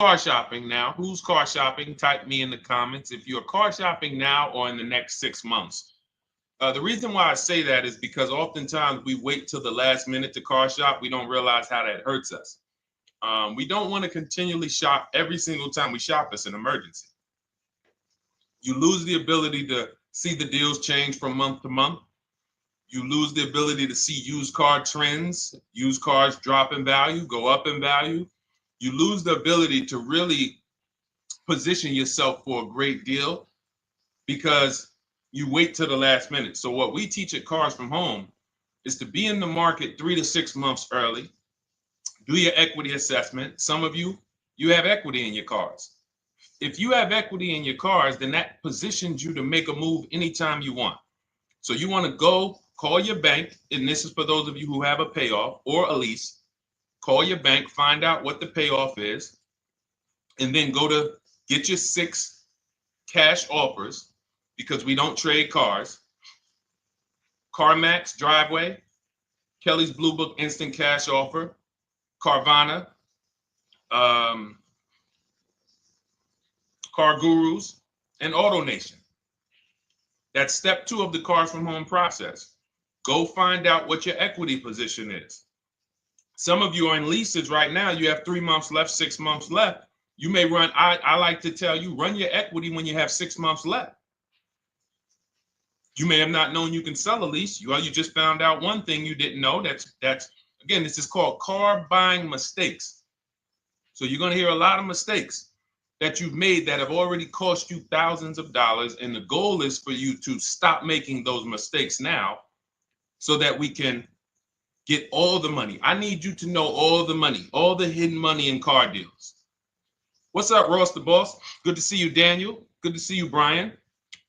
car shopping now? Who's car shopping? Type me in the comments if you're car shopping now or in the next 6 months. The reason why I say that is because oftentimes we wait till the last minute to car shop. We don't realize how that hurts us. We don't want to continually shop every single time we shop. It's an emergency. You lose the ability to see the deals change from month to month. You lose the ability to see used car trends, used cars drop in value, go up in value. You lose the ability to really position yourself for a great deal because you wait till the last minute. So what we teach at Cars from Home is to be in the market 3 to 6 months early. Do your equity assessment. Some of you have equity in your cars. If you have equity in your cars, then that positions you to make a move anytime you want. So you want to go call your bank, and this is for those of you who have a payoff or a lease. Call your bank, find out what the payoff is, and then go to get your 6 cash offers, because we don't trade cars. CarMax Driveway, Kelly's Blue Book Instant Cash Offer, Carvana, Car Gurus, and AutoNation. That's step 2 of the Cars from Home process. Go find out what your equity position is. Some of you are in leases right now. You have 3 months left, 6 months left. You may run, I like to tell you, run your equity when you have 6 months left. You may have not known you can sell a lease. You just found out one thing you didn't know. That's again, this is called car buying mistakes. So you're going to hear a lot of mistakes that you've made that have already cost you thousands of dollars. And the goal is for you to stop making those mistakes now so that we can get all the money. I need you to know all the money, all the hidden money in car deals. What's up, Ross the Boss? Good to see you, Daniel. Good to see you, Brian.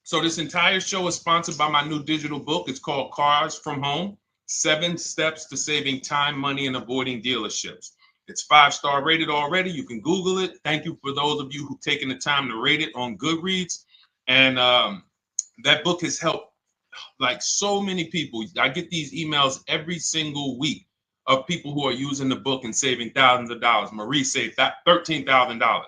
So this entire show is sponsored by my new digital book. It's called Cars from Home, 7 Steps to Saving Time, Money, and Avoiding Dealerships. It's 5-star rated already. You can Google it. Thank you for those of you who've taken the time to rate it on Goodreads. And that book has helped like so many people. I get these emails every single week of people who are using the book and saving thousands of dollars. Marie saved $13,000.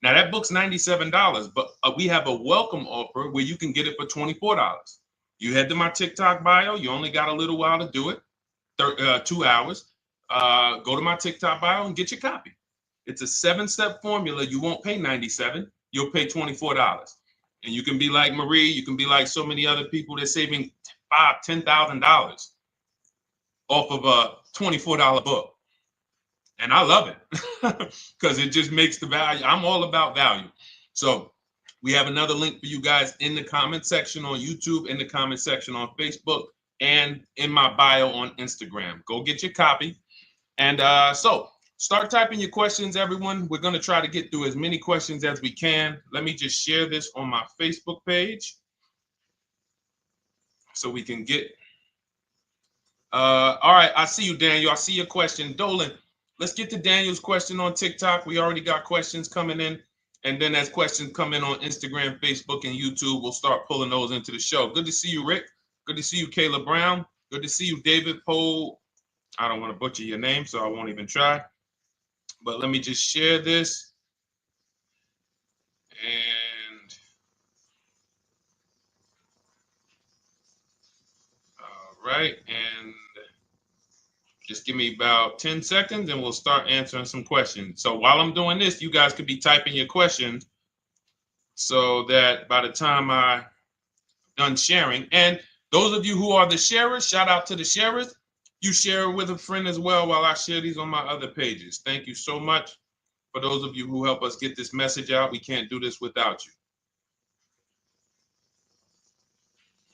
Now that book's $97, but we have a welcome offer where you can get it for $24. You head to my TikTok bio. You only got a little while to do it, 2 hours. Go to my TikTok bio and get your copy. It's a 7-step formula. You won't pay $97. You'll pay $24. And you can be like Marie. You can be like so many other people. They're saving $5,000, $10,000 off of a $24 book. And I love it because it just makes the value. I'm all about value. So we have another link for you guys in the comment section on YouTube, in the comment section on Facebook, and in my bio on Instagram. Go get your copy. And so start typing your questions, everyone. We're going to try to get through as many questions as we can. Let me just share this on my Facebook page so we can get. All right. I see you, Daniel. I see your question. Dolan, let's get to Daniel's question on TikTok. We already got questions coming in. And then as questions come in on Instagram, Facebook, and YouTube, we'll start pulling those into the show. Good to see you, Rick. Good to see you, Kayla Brown. Good to see you, David Poe. I don't want to butcher your name, so I won't even try. But let me just share this. And all right. And just give me about 10 seconds and we'll start answering some questions. So while I'm doing this, you guys could be typing your questions so that by the time I'm done sharing, and those of you who are the sharers, shout out to the sharers. You share it with a friend as well while I share these on my other pages. Thank you so much for those of you who help us get this message out. We can't do this without you.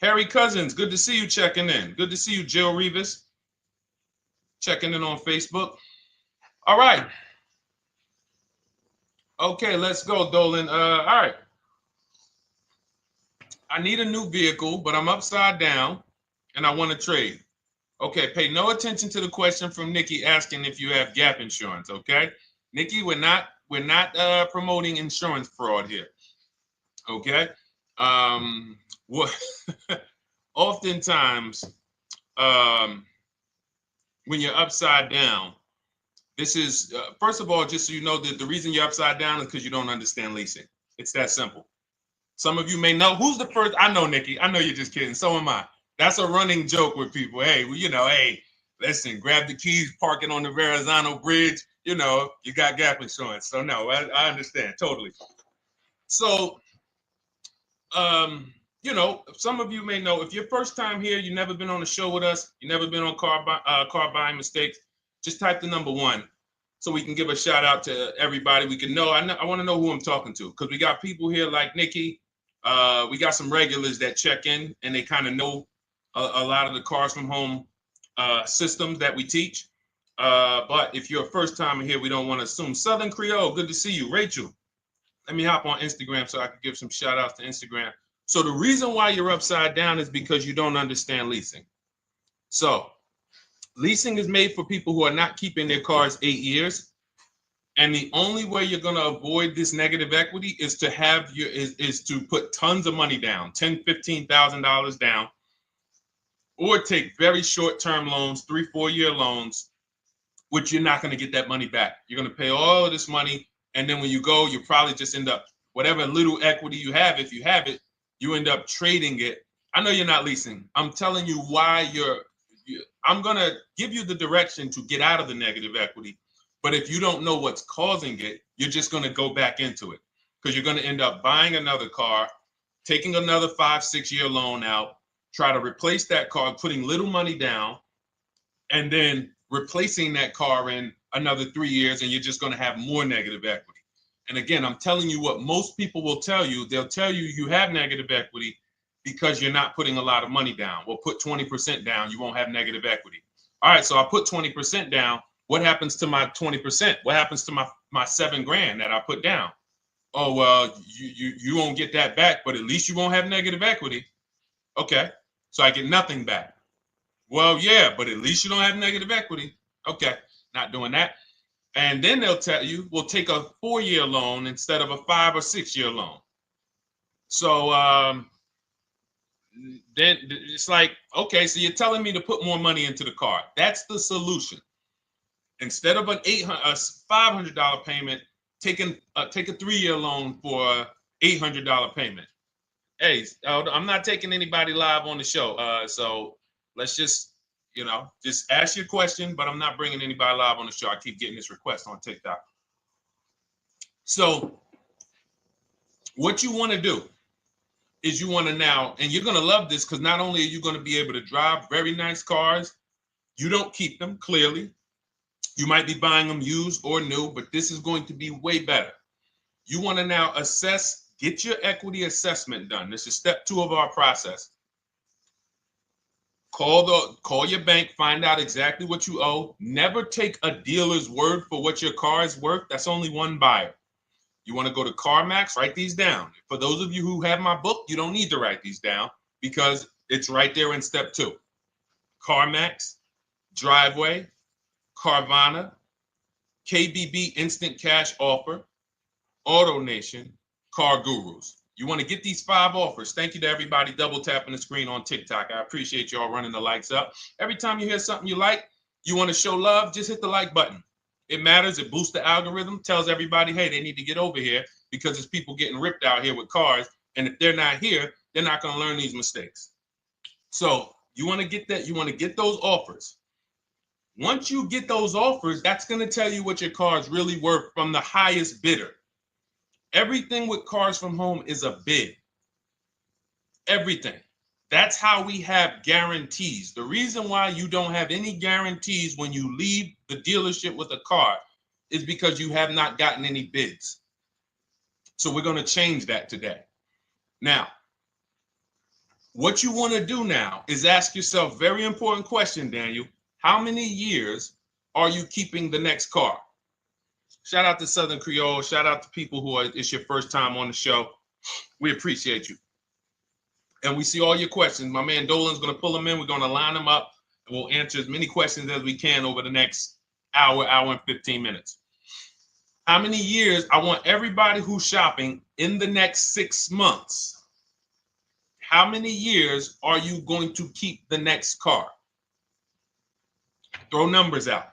Harry Cousins, good to see you checking in. Good to see you, Jill Rivas, checking in on Facebook. All right. Okay, let's go, Dolan. All right. I need a new vehicle, but I'm upside down and I want to trade. Okay, pay no attention to the question from Nikki asking if you have gap insurance, okay? Nikki, we're not promoting insurance fraud here, okay? What oftentimes when you're upside down, This is, first of all, just so you know, that the reason you're upside down is because you don't understand leasing. It's that simple. Some of you may know who's the first. I know, Nikki. I know you're just kidding. So am I. That's a running joke with people. Hey, well, hey, listen, grab the keys, parking on the Verrazano Bridge. You got gap insurance. So no, I understand totally. So, some of you may know if you're first time here, you've never been on a show with us, you've never been on car buying mistakes. Just type the number 1. So we can give a shout out to everybody. We can know. I want to know who I'm talking to because we got people here like Nikki. We got some regulars that check in and they kind of know a lot of the Cars from Home systems that we teach. But if you're a first timer here, we don't want to assume. Southern Creole, good to see you. Rachel, let me hop on Instagram so I can give some shout outs to Instagram. So the reason why you're upside down is because you don't understand leasing. So leasing is made for people who are not keeping their cars 8 years. And the only way you're going to avoid this negative equity is to is to put tons of money down, $10,000, $15,000 down, or take very short-term loans, 3-4 year loans, which you're not going to get that money back. You're going to pay all of this money. And then when you go, you probably just end up, whatever little equity you have, if you have it, you end up trading it. I know you're not leasing. I'm telling you why I'm going to give you the direction to get out of the negative equity. But if you don't know what's causing it, you're just going to go back into it because you're going to end up buying another car, taking another 5-6 year loan out, try to replace that car, putting little money down, and then replacing that car in another 3 years, and you're just going to have more negative equity. And again, I'm telling you what most people will tell you. They'll tell you you have negative equity because you're not putting a lot of money down. Well, put 20% down, you won't have negative equity. All right, so I put 20% down. What happens to my 20%? What happens to my $7,000 that I put down? Oh, well, you won't get that back, but at least you won't have negative equity. Okay, so I get nothing back. Well, yeah, but at least you don't have negative equity. Okay, not doing that. And then they'll tell you, we'll take a 4-year loan instead of a 5 or 6 year loan. So then it's like, okay, so you're telling me to put more money into the car. That's the solution. Instead of a $500 payment, take a 3-year loan for a $800 payment. Hey, I'm not taking anybody live on the show. So let's just ask your question, but I'm not bringing anybody live on the show. I keep getting this request on TikTok. So what you want to do is you want to now, and you're going to love this because not only are you going to be able to drive very nice cars, you don't keep them, clearly. You might be buying them used or new, but this is going to be way better. You want to now get your equity assessment done. This is step 2 of our process. Call your bank, find out exactly what you owe. Never take a dealer's word for what your car is worth. That's only one buyer. You want to go to CarMax, write these down. For those of you who have my book, you don't need to write these down because it's right there in step 2. CarMax, Driveway, Carvana, KBB Instant Cash Offer, AutoNation, Car Gurus. You want to get these 5 offers. Thank you to everybody double tapping the screen on TikTok. I appreciate y'all running the likes up. Every time you hear something you like, you want to show love, just hit the like button. It matters. It boosts the algorithm, tells everybody, hey, they need to get over here because there's people getting ripped out here with cars. And if they're not here, they're not going to learn these mistakes. So you want to get that. You want to get those offers. Once you get those offers, that's going to tell you what your car is really worth from the highest bidder. Everything with Cars from Home is a bid. Everything. That's how we have guarantees. The reason why you don't have any guarantees when you leave the dealership with a car is because you have not gotten any bids. So we're going to change that today. Now, what you want to do now is ask yourself, very important question, Daniel. How many years are you keeping the next car? Shout out to Southern Creole. Shout out to people it's your first time on the show. We appreciate you. And we see all your questions. My man Dolan's going to pull them in. We're going to line them up. And we'll answer as many questions as we can over the next hour and 15 minutes. How many years? I want everybody who's shopping in the next 6 months. How many years are you going to keep the next car? Throw numbers out.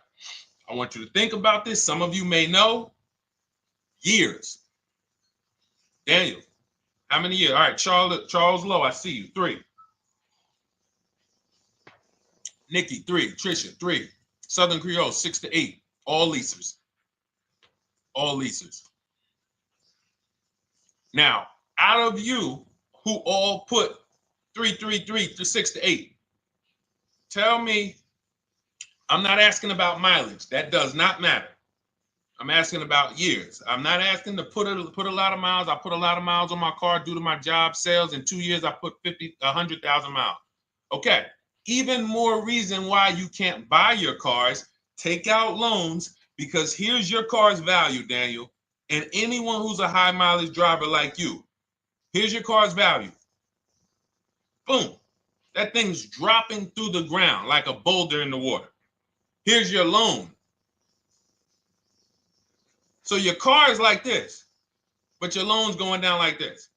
I want you to think about this. Some of you may know. Years. Daniel, how many years? All right, Charles Lowe, I see you. 3. Nikki, 3. Trisha, 3. Southern Creole, 6 to 8. All leasers. All leasers. Now, out of you who all put 3 to 6 to 8, tell me, I'm not asking about mileage. That does not matter. I'm asking about years. I'm not asking to put a lot of miles. I put a lot of miles on my car due to my job sales. In 2 years, I put 100,000 miles. Okay. Even more reason why you can't buy your cars. Take out loans, because here's your car's value, Daniel. And anyone who's a high mileage driver like you, here's your car's value. Boom. That thing's dropping through the ground like a boulder in the water. Here's your loan. So your car is like this, but your loan's going down like this.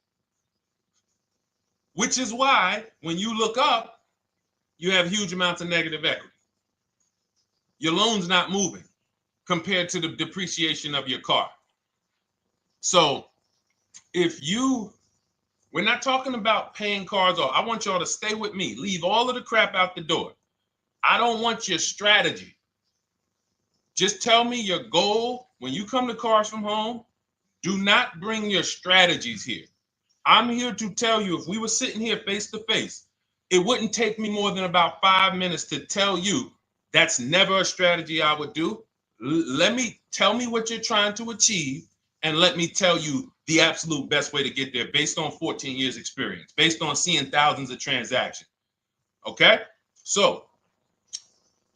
Which is why when you look up, you have huge amounts of negative equity. Your loan's not moving compared to the depreciation of your car. So we're not talking about paying cars off. I want y'all to stay with me. Leave all of the crap out the door. I don't want your strategy. Just tell me your goal. When you come to Cars from Home, do not bring your strategies here. I'm here to tell you, if we were sitting here face to face, it wouldn't take me more than about 5 minutes to tell you that's never a strategy I would do. Tell me what you're trying to achieve, and let me tell you the absolute best way to get there based on 14 years experience, based on seeing thousands of transactions. Okay? So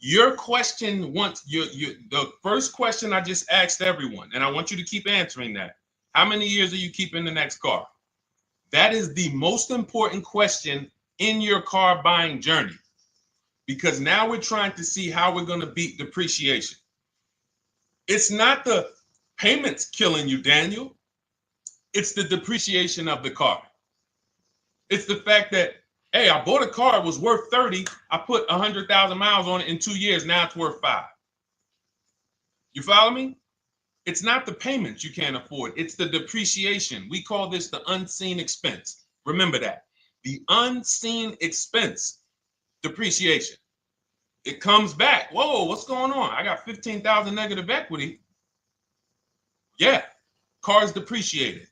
your question, the first question I just asked everyone, and I want you to keep answering that. How many years are you keeping the next car? That is the most important question in your car buying journey, because now we're trying to see how we're going to beat depreciation. It's not the payments killing you, Daniel. It's the depreciation of the car. It's the fact that, hey, I bought a car, it was worth 30. I put 100,000 miles on it in 2 years. Now it's worth 5. You follow me? It's not the payments you can't afford. It's the depreciation. We call this the unseen expense. Remember that. The unseen expense, depreciation. It comes back. Whoa, what's going on? I got 15,000 negative equity. Yeah, car's depreciated.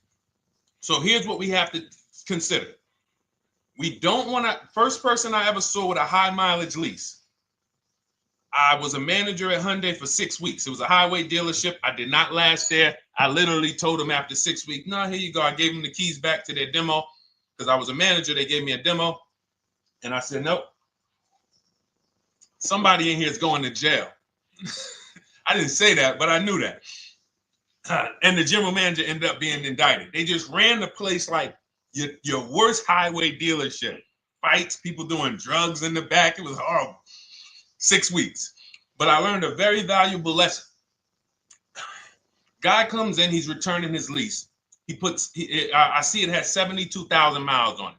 So here's what we have to consider. We don't want to, first person I ever saw with a high mileage lease. I was a manager at Hyundai for 6 weeks. It was a highway dealership. I did not last there. I literally told them after 6 weeks, no, here you go. I gave them the keys back to their demo because I was a manager. They gave me a demo. And I said, nope. Somebody in here is going to jail. I didn't say that, but I knew that. And the general manager ended up being indicted. They just ran the place like your worst highway dealership. Fights, people doing drugs in the back. It was horrible. 6 weeks. But I learned a very valuable lesson. Guy comes in, he's returning his lease. I see it has 72,000 miles on it.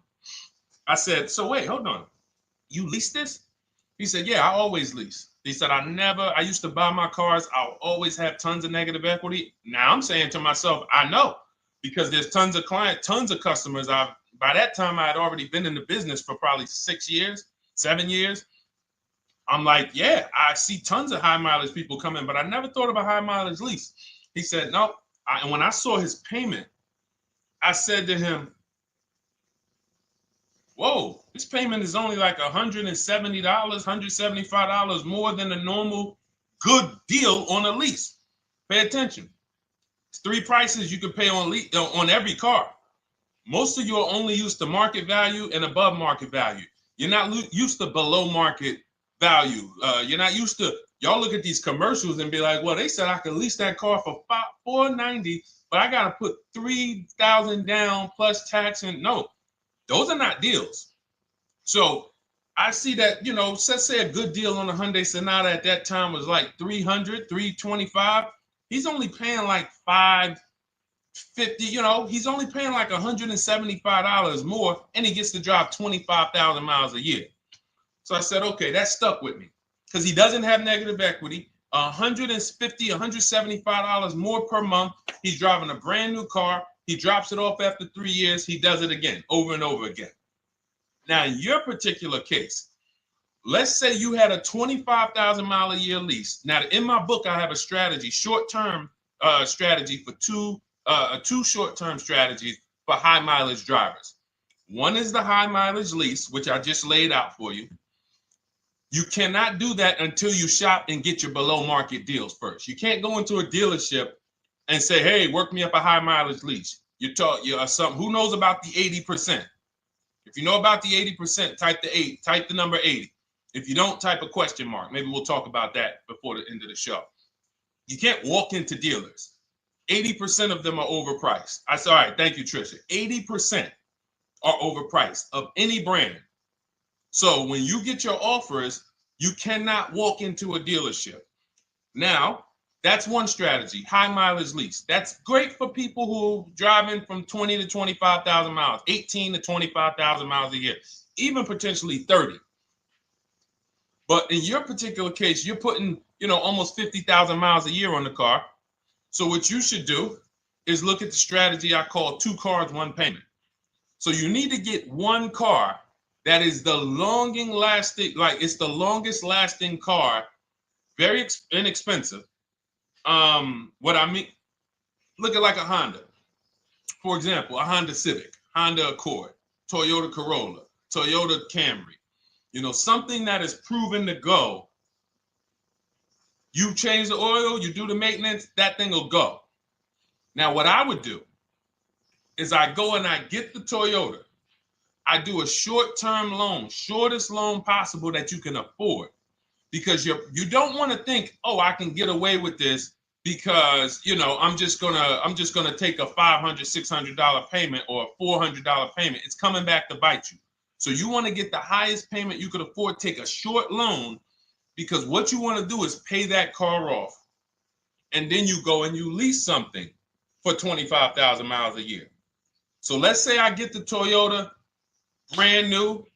I said, so wait, hold on. You leased this? He said, yeah, I always lease. He said, I used to buy my cars. I'll always have tons of negative equity. Now I'm saying to myself, I know, because there's tons of clients, tons of customers. By that time, I had already been in the business for probably 6 years, 7 years. I'm like, yeah, I see tons of high mileage people coming, but I never thought of a high mileage lease. He said, no. And when I saw his payment, I said to him, whoa, this payment is only like $170, $175 more than a normal good deal on a lease. Pay attention. It's 3 prices you can pay on every car. Most of you are only used to market value and above market value. You're not used to below market value. You're not used to, y'all look at these commercials and be like, well, they said I could lease that car for $490, but I got to put $3,000 down plus tax. And no, those are not deals. So I see that, let's say a good deal on a Hyundai Sonata at that time was like $300, $325. He's only paying like $550, he's only paying like $175 more, and he gets to drive 25,000 miles a year. So I said, okay, that stuck with me because he doesn't have negative equity. $150, $175 more per month. He's driving a brand new car. He drops it off after 3 years. He does it again, over and over again. Now, in your particular case, let's say you had a 25,000 mile a year lease. Now, in my book, I have a strategy, short-term strategy for two short-term strategies for high mileage drivers. One is the high mileage lease, which I just laid out for you. You cannot do that until you shop and get your below market deals first. You can't go into a dealership and say, hey, work me up a high mileage lease. You something. Who knows about the 80%? If you know about the 80%, type the number 80. If you don't, type a question mark. Maybe we'll talk about that before the end of the show. You can't walk into dealers. 80% of them are overpriced. I said, all right, thank you, Trisha. 80% are overpriced of any brand. So when you get your offers, you cannot walk into a dealership. Now, that's one strategy, high mileage lease. That's great for people who are driving from 20 to 25,000 miles, 18 to 25,000 miles a year, even potentially 30. But in your particular case, you're putting, almost 50,000 miles a year on the car. So what you should do is look at the strategy I call 2 cars, 1 payment. So you need to get one car that is the longest lasting car, very inexpensive. What I mean, look at like a Honda. For example, a Honda Civic, Honda Accord, Toyota Corolla, Toyota Camry. Something that is proven to go. You change the oil, you do the maintenance, that thing will go. Now, what I would do is I go and I get the Toyota. I do a short-term loan, shortest loan possible that you can afford, because you don't want to think, oh, I can get away with this because I'm just gonna take a $500, $600 payment or a $400 payment. It's coming back to bite you. So you want to get the highest payment you could afford, take a short loan, because what you want to do is pay that car off, and then you go and you lease something for 25,000 miles a year. So let's say I get the Toyota brand new.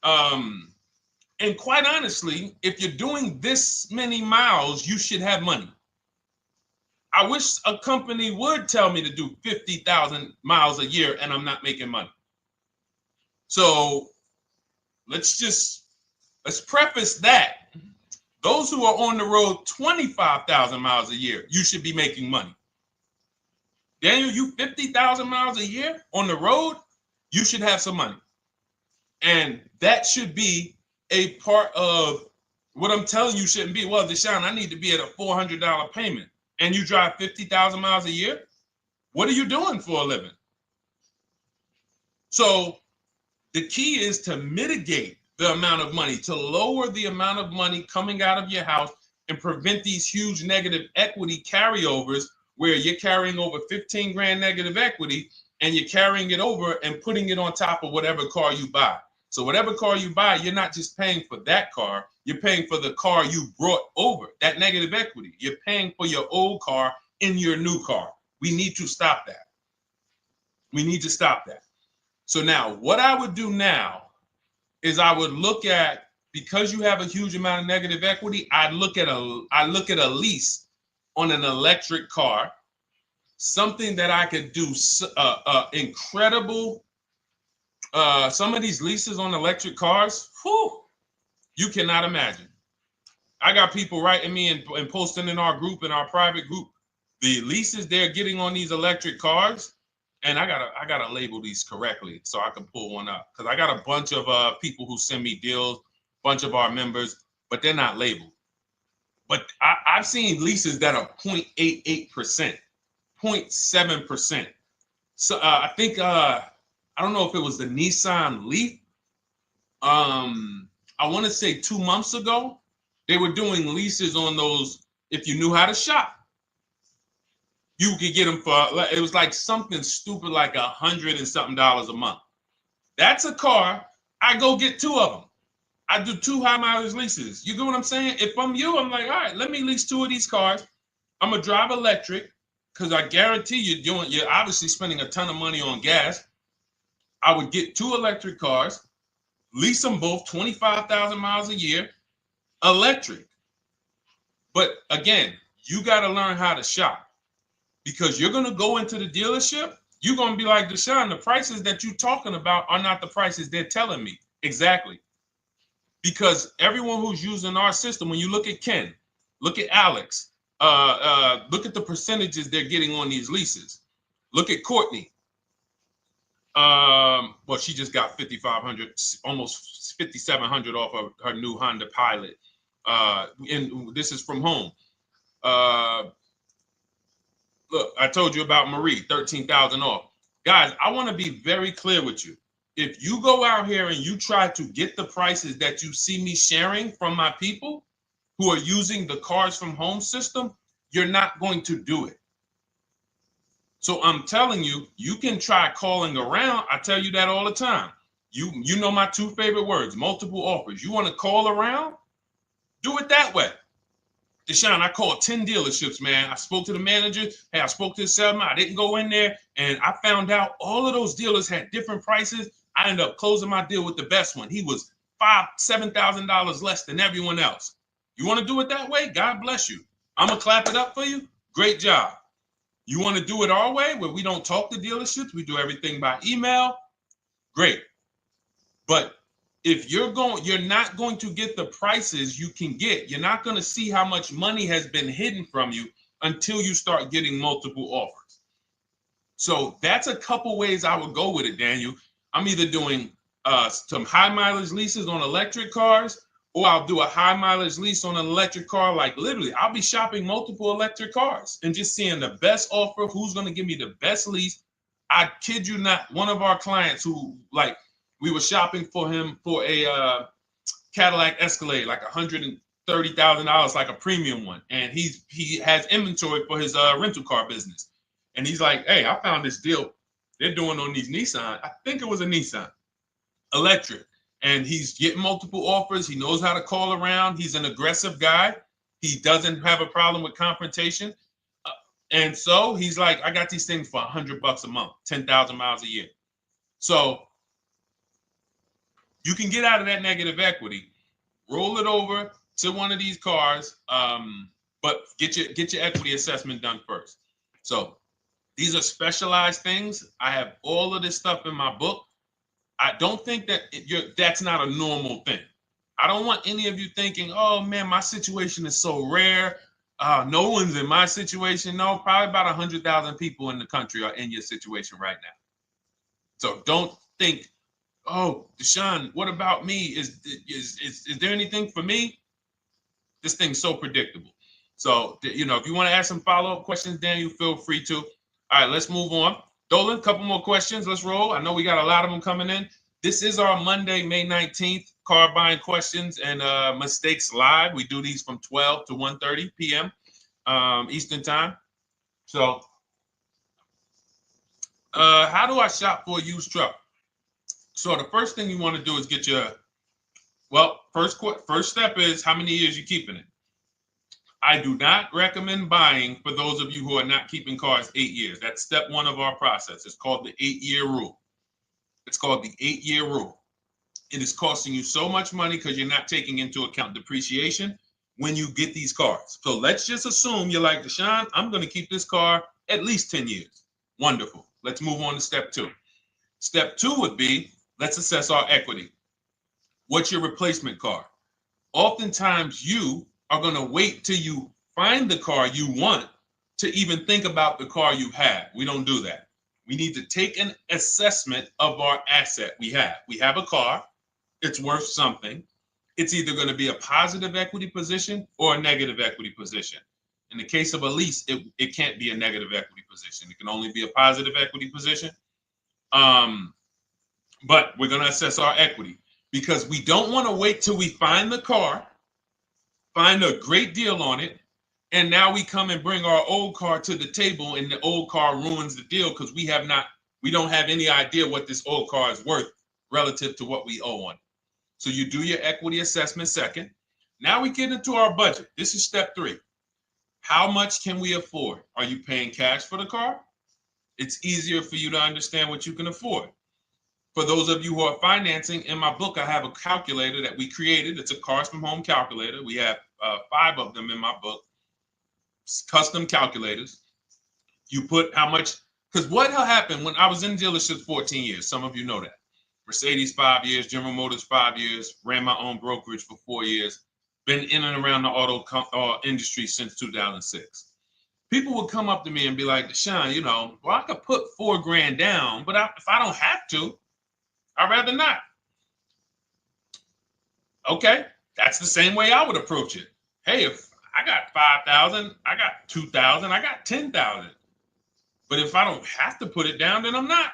And quite honestly, if you're doing this many miles, you should have money. I wish a company would tell me to do 50,000 miles a year and I'm not making money. So let's preface that. Those who are on the road 25,000 miles a year, you should be making money. Daniel, you 50,000 miles a year on the road, you should have some money. And that should be a part of what I'm telling you shouldn't be. Well, Deshone, I need to be at a $400 payment. And you drive 50,000 miles a year? What are you doing for a living? So the key is to mitigate the amount of money, to lower the amount of money coming out of your house and prevent these huge negative equity carryovers where you're carrying over 15 grand negative equity and you're carrying it over and putting it on top of whatever car you buy. So whatever car you buy, you're not just paying for that car, you're paying for the car you brought over, that negative equity. You're paying for your old car in your new car. We need to stop that. We need to stop that. So now what I would do now is I would look at, because you have a huge amount of negative equity, I look at a lease on an electric car, something that I could do incredible. Some of these leases on electric cars, you cannot imagine. I got people writing me and posting in our group, in our private group, the leases they're getting on these electric cars. And I gotta label these correctly so I can pull one up, because I got a bunch of people who send me deals, bunch of our members, but they're not labeled. But I've seen leases that are 0.88%, 0.7%. So I think I don't know if it was the Nissan Leaf. I want to say 2 months ago, they were doing leases on those. If you knew how to shop, you could get them for, it was like something stupid like $100 and something a month. That's a car. I go get 2 of them. I do 2 high mileage leases. You get what I'm saying? If I'm you, I'm like, all right, let me lease 2 of these cars. I'm gonna drive electric, because I guarantee you're obviously spending a ton of money on gas. I would get 2 electric cars, lease them both 25,000 miles a year, electric. But again, you got to learn how to shop, because you're going to go into the dealership. You're going to be like, Deshone, the prices that you're talking about are not the prices they're telling me. Exactly. Because everyone who's using our system, when you look at Ken, look at Alex, look at the percentages they're getting on these leases. Look at Courtney. Well, she just got 5,500, almost 5,700 off of her new Honda Pilot. And this is from home. Look, I told you about Marie, 13,000 off. Guys, I want to be very clear with you. If you go out here and you try to get the prices that you see me sharing from my people who are using the Cars from Home system, you're not going to do it. So I'm telling you, you can try calling around. I tell you that all the time. You know my two favorite words, multiple offers. You want to call around? Do it that way. Deshone, I called 10 dealerships, man. I spoke to the manager. Hey, I spoke to the salesman. I didn't go in there, and I found out all of those dealers had different prices. I ended up closing my deal with the best one. He was $7,000 less than everyone else. You want to do it that way? God bless you. I'm going to clap it up for you. Great job. You want to do it our way, where we don't talk to dealerships? We do everything by email? Great. But if you're not going to get the prices you can get. You're not going to see how much money has been hidden from you until you start getting multiple offers. So that's a couple ways I would go with it, Daniel. I'm either doing some high mileage leases on electric cars, or I'll do a high mileage lease on an electric car. Like literally, I'll be shopping multiple electric cars and just seeing the best offer, who's going to give me the best lease. I kid you not, one of our clients who, like, we were shopping for him for a Cadillac Escalade, like $130,000, like a premium one. And he has inventory for his rental car business. And he's like, hey, I found this deal they're doing on these Nissan. I think it was a Nissan electric. And he's getting multiple offers. He knows how to call around. He's an aggressive guy. He doesn't have a problem with confrontation. And so he's like, I got these things for $100 a month, 10,000 miles a year. So you can get out of that negative equity, roll it over to one of these cars, but get your equity assessment done first. So these are specialized things. I have all of this stuff in my book. I don't think that that's not a normal thing. I don't want any of you thinking, oh man, my situation is so rare. No one's in my situation. No, probably about 100,000 people in the country are in your situation right now. So don't think, oh, Deshone, what about me? Is there anything for me? This thing's so predictable. So, if you want to ask some follow-up questions, Daniel, feel free to. All right, let's move on. Dolan, a couple more questions. Let's roll. I know we got a lot of them coming in. This is our Monday, May 19th, car buying questions and mistakes live. We do these from 12 to 1:30 p.m. Eastern time. So, how do I shop for a used truck? So the first thing you want to do is get your, first step is how many years you keeping it. I do not recommend buying for those of you who are not keeping cars 8 years. That's step one of our process. It's called the 8-year rule. It's called the 8-year rule. It is costing you so much money because you're not taking into account depreciation when you get these cars. So let's just assume you're like, Deshone, I'm going to keep this car at least 10 years. Wonderful. Let's move on to step two. Step two would be, let's assess our equity. What's your replacement car? Oftentimes you are going to wait till you find the car you want to even think about the car you have. We don't do that. We need to take an assessment of our asset we have. We have a car. It's worth something. It's either going to be a positive equity position or a negative equity position. In the case of a lease, it can't be a negative equity position. It can only be a positive equity position. But we're going to assess our equity because we don't want to wait till we find the car, find a great deal on it, and now we come and bring our old car to the table and the old car ruins the deal because we don't have any idea what this old car is worth relative to what we owe on it. So you do your equity assessment second. Now we get into our budget. This is step three. How much can we afford? Are you paying cash for the car? It's easier for you to understand what you can afford. For those of you who are financing, in my book, I have a calculator that we created. It's a Cars from Home calculator. We have 5 of them in my book, custom calculators. You put how much, because what happened when I was in dealerships 14 years, some of you know that. Mercedes 5 years, General Motors 5 years, ran my own brokerage for 4 years, been in and around the auto industry since 2006. People would come up to me and be like, Deshone, well, I could put $4,000 down, but if I don't have to, I'd rather not. Okay, that's the same way I would approach it. Hey, if I got 5,000, I got 2,000, I got 10,000. But if I don't have to put it down, then I'm not.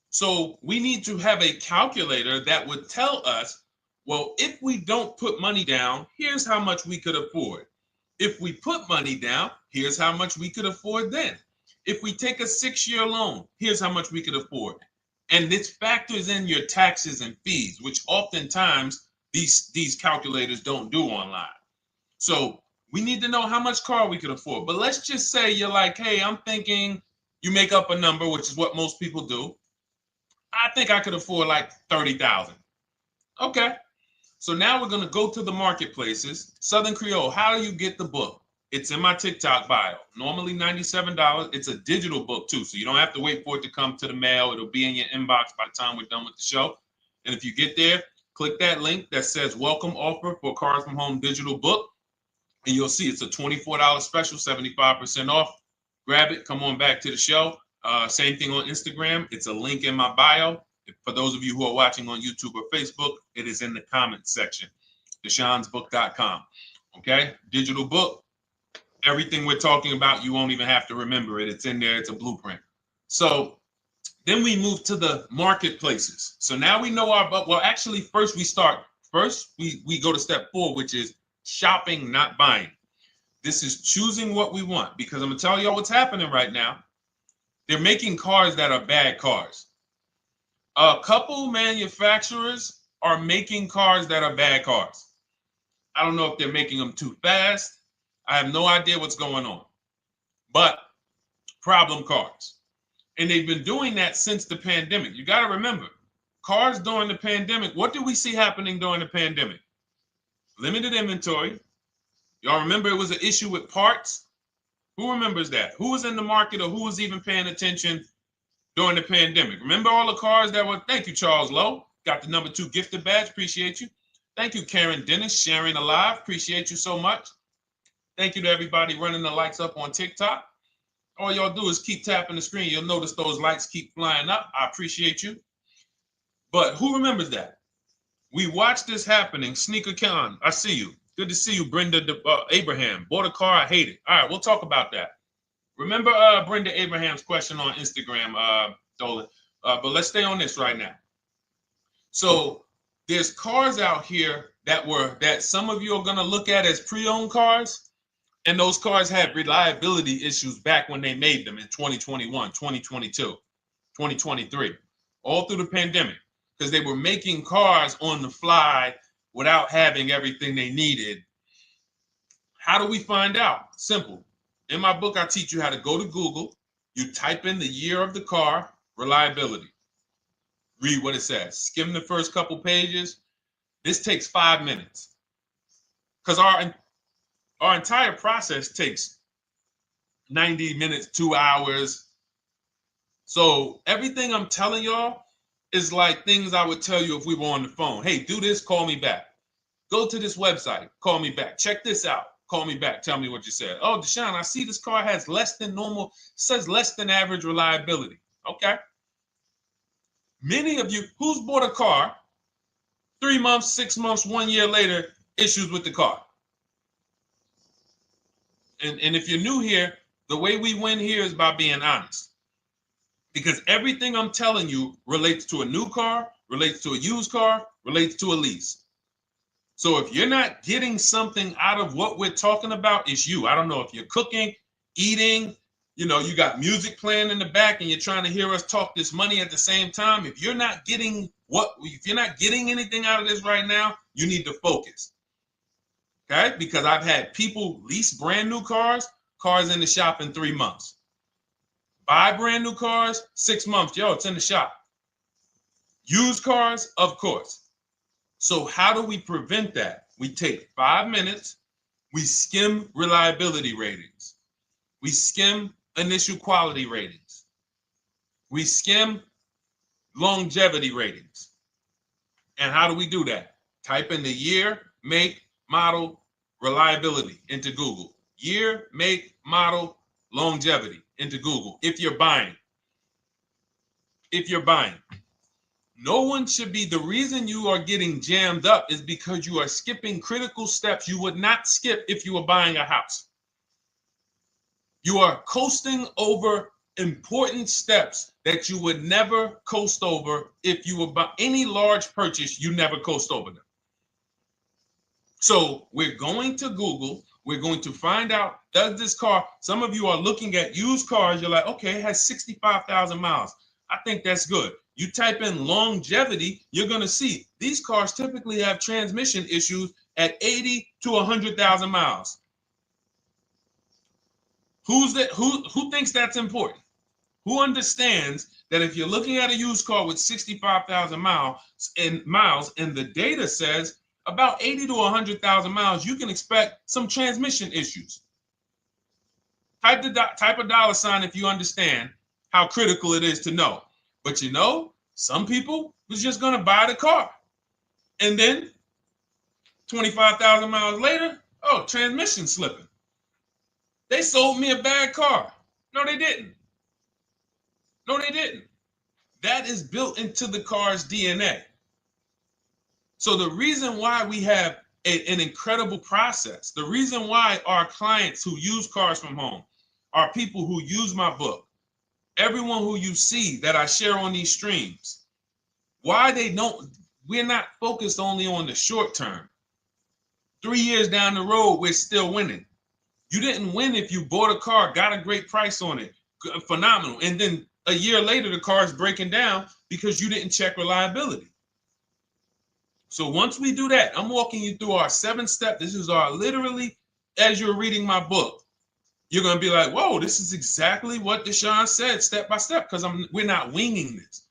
So we need to have a calculator that would tell us, well, if we don't put money down, here's how much we could afford. If we put money down, here's how much we could afford then. If we take a 6-year loan, here's how much we could afford. And this factors in your taxes and fees, which oftentimes these calculators don't do online. So we need to know how much car we could afford. But let's just say you're like, hey, I'm thinking, you make up a number, which is what most people do. I think I could afford like 30,000. Okay. So now we're going to go to the marketplaces. Southern Creole, how do you get the book? It's in my TikTok bio. Normally $97. It's a digital book too, so you don't have to wait for it to come to the mail. It'll be in your inbox by the time we're done with the show. And if you get there, click that link that says welcome offer for Cars from Home digital book. And you'll see it's a $24 special, 75% off. Grab it. Come on back to the show. Same thing on Instagram. It's a link in my bio. For those of you who are watching on YouTube or Facebook, it is in the comments section, deshonesbook.com. Okay, digital book. Everything we're talking about, you won't even have to remember it. It's in there. It's a blueprint. So then we move to the marketplaces. So now we know well, actually, first we go to step 4, which is shopping, not buying. This is choosing what we want, because I'm going to tell y'all what's happening right now. They're making cars that are bad cars. A couple manufacturers are making cars that are bad cars. I don't know if they're making them too fast. I have no idea what's going on. But problem cars. And they've been doing that since the pandemic. You got to remember, cars during the pandemic, what did we see happening during the pandemic? Limited inventory. Y'all remember it was an issue with parts? Who remembers that? Who was in the market, or who was even paying attention during the pandemic? Remember all the cars that were, thank you, Charles Lowe. Got the number 2 gifted badge. Appreciate you. Thank you, Karen Dennis, sharing alive. Appreciate you so much. Thank you to everybody running the likes up on TikTok. All y'all do is keep tapping the screen. You'll notice those likes keep flying up. I appreciate you. But who remembers that? We watched this happening. Sneaker Con, I see you. Good to see you, Brenda Abraham. Bought a car, I hate it. All right, we'll talk about that. Remember Brenda Abraham's question on Instagram, Dolan. But let's stay on this right now. So there's cars out here that some of you are going to look at as pre-owned cars. And those cars had reliability issues back when they made them in 2021, 2022, 2023, all through the pandemic, because they were making cars on the fly without having everything they needed. How do we find out? Simple. In my book, I teach you how to go to Google. You type in the year of the car, reliability. Read what it says. Skim the first couple pages. This takes 5 minutes, because our entire process takes 90 minutes, 2 hours. So everything I'm telling y'all is like things I would tell you if we were on the phone. Hey, do this, call me back. Go to this website, call me back. Check this out, call me back. Tell me what you said. Oh, Deshone, I see this car has less than normal, says less than average reliability. Okay. Many of you, who's bought a car 3 months, 6 months, 1 year later, issues with the car? And if you're new here, the way we win here is by being honest. Because everything I'm telling you relates to a new car, relates to a used car, relates to a lease. So if you're not getting something out of what we're talking about, it's you. I don't know if you're cooking, eating, you got music playing in the back and you're trying to hear us talk this money at the same time. If you're not getting anything out of this right now, you need to focus. Okay, because I've had people lease brand new cars in the shop in 3 months. Buy brand new cars, 6 months. Yo, it's in the shop. Used cars, of course. So how do we prevent that? We take 5 minutes We skim reliability ratings. We skim initial quality ratings. We skim longevity ratings. And how do we do that? Type in the year, make, model, reliability into Google. Year, make, model, longevity into Google. If you're buying. No one should be, the reason you are getting jammed up is because you are skipping critical steps you would not skip if you were buying a house. You are coasting over important steps that you would never coast over if you were buying any large purchase. You never coast over them. So we're going to Google. We're going to find out, does this car, some of you are looking at used cars. You're like, okay, it has 65,000 miles. I think that's good. You type in longevity, you're going to see these cars typically have transmission issues at 80 to 100,000 miles. Who thinks that's important? Who understands that if you're looking at a used car with 65,000 miles and the data says about 80 to 100,000 miles, you can expect some transmission issues. Type a dollar sign if you understand how critical it is to know. But you know, some people was just going to buy the car. And then 25,000 miles later, oh, transmission slipping. They sold me a bad car. No, they didn't. That is built into the car's DNA. So the reason why we have an incredible process, the reason why our clients who use cars from home are people who use my book, everyone who you see that I share on these streams, we're not focused only on the short term. 3 years down the road, we're still winning. You didn't win if you bought a car, got a great price on it, phenomenal. And then a year later, the car is breaking down because you didn't check reliability. So once we do that, I'm walking you through our 7-step. This is our literally, as you're reading my book, you're going to be like, whoa, this is exactly what Deshone said, step by step, because we're not winging this.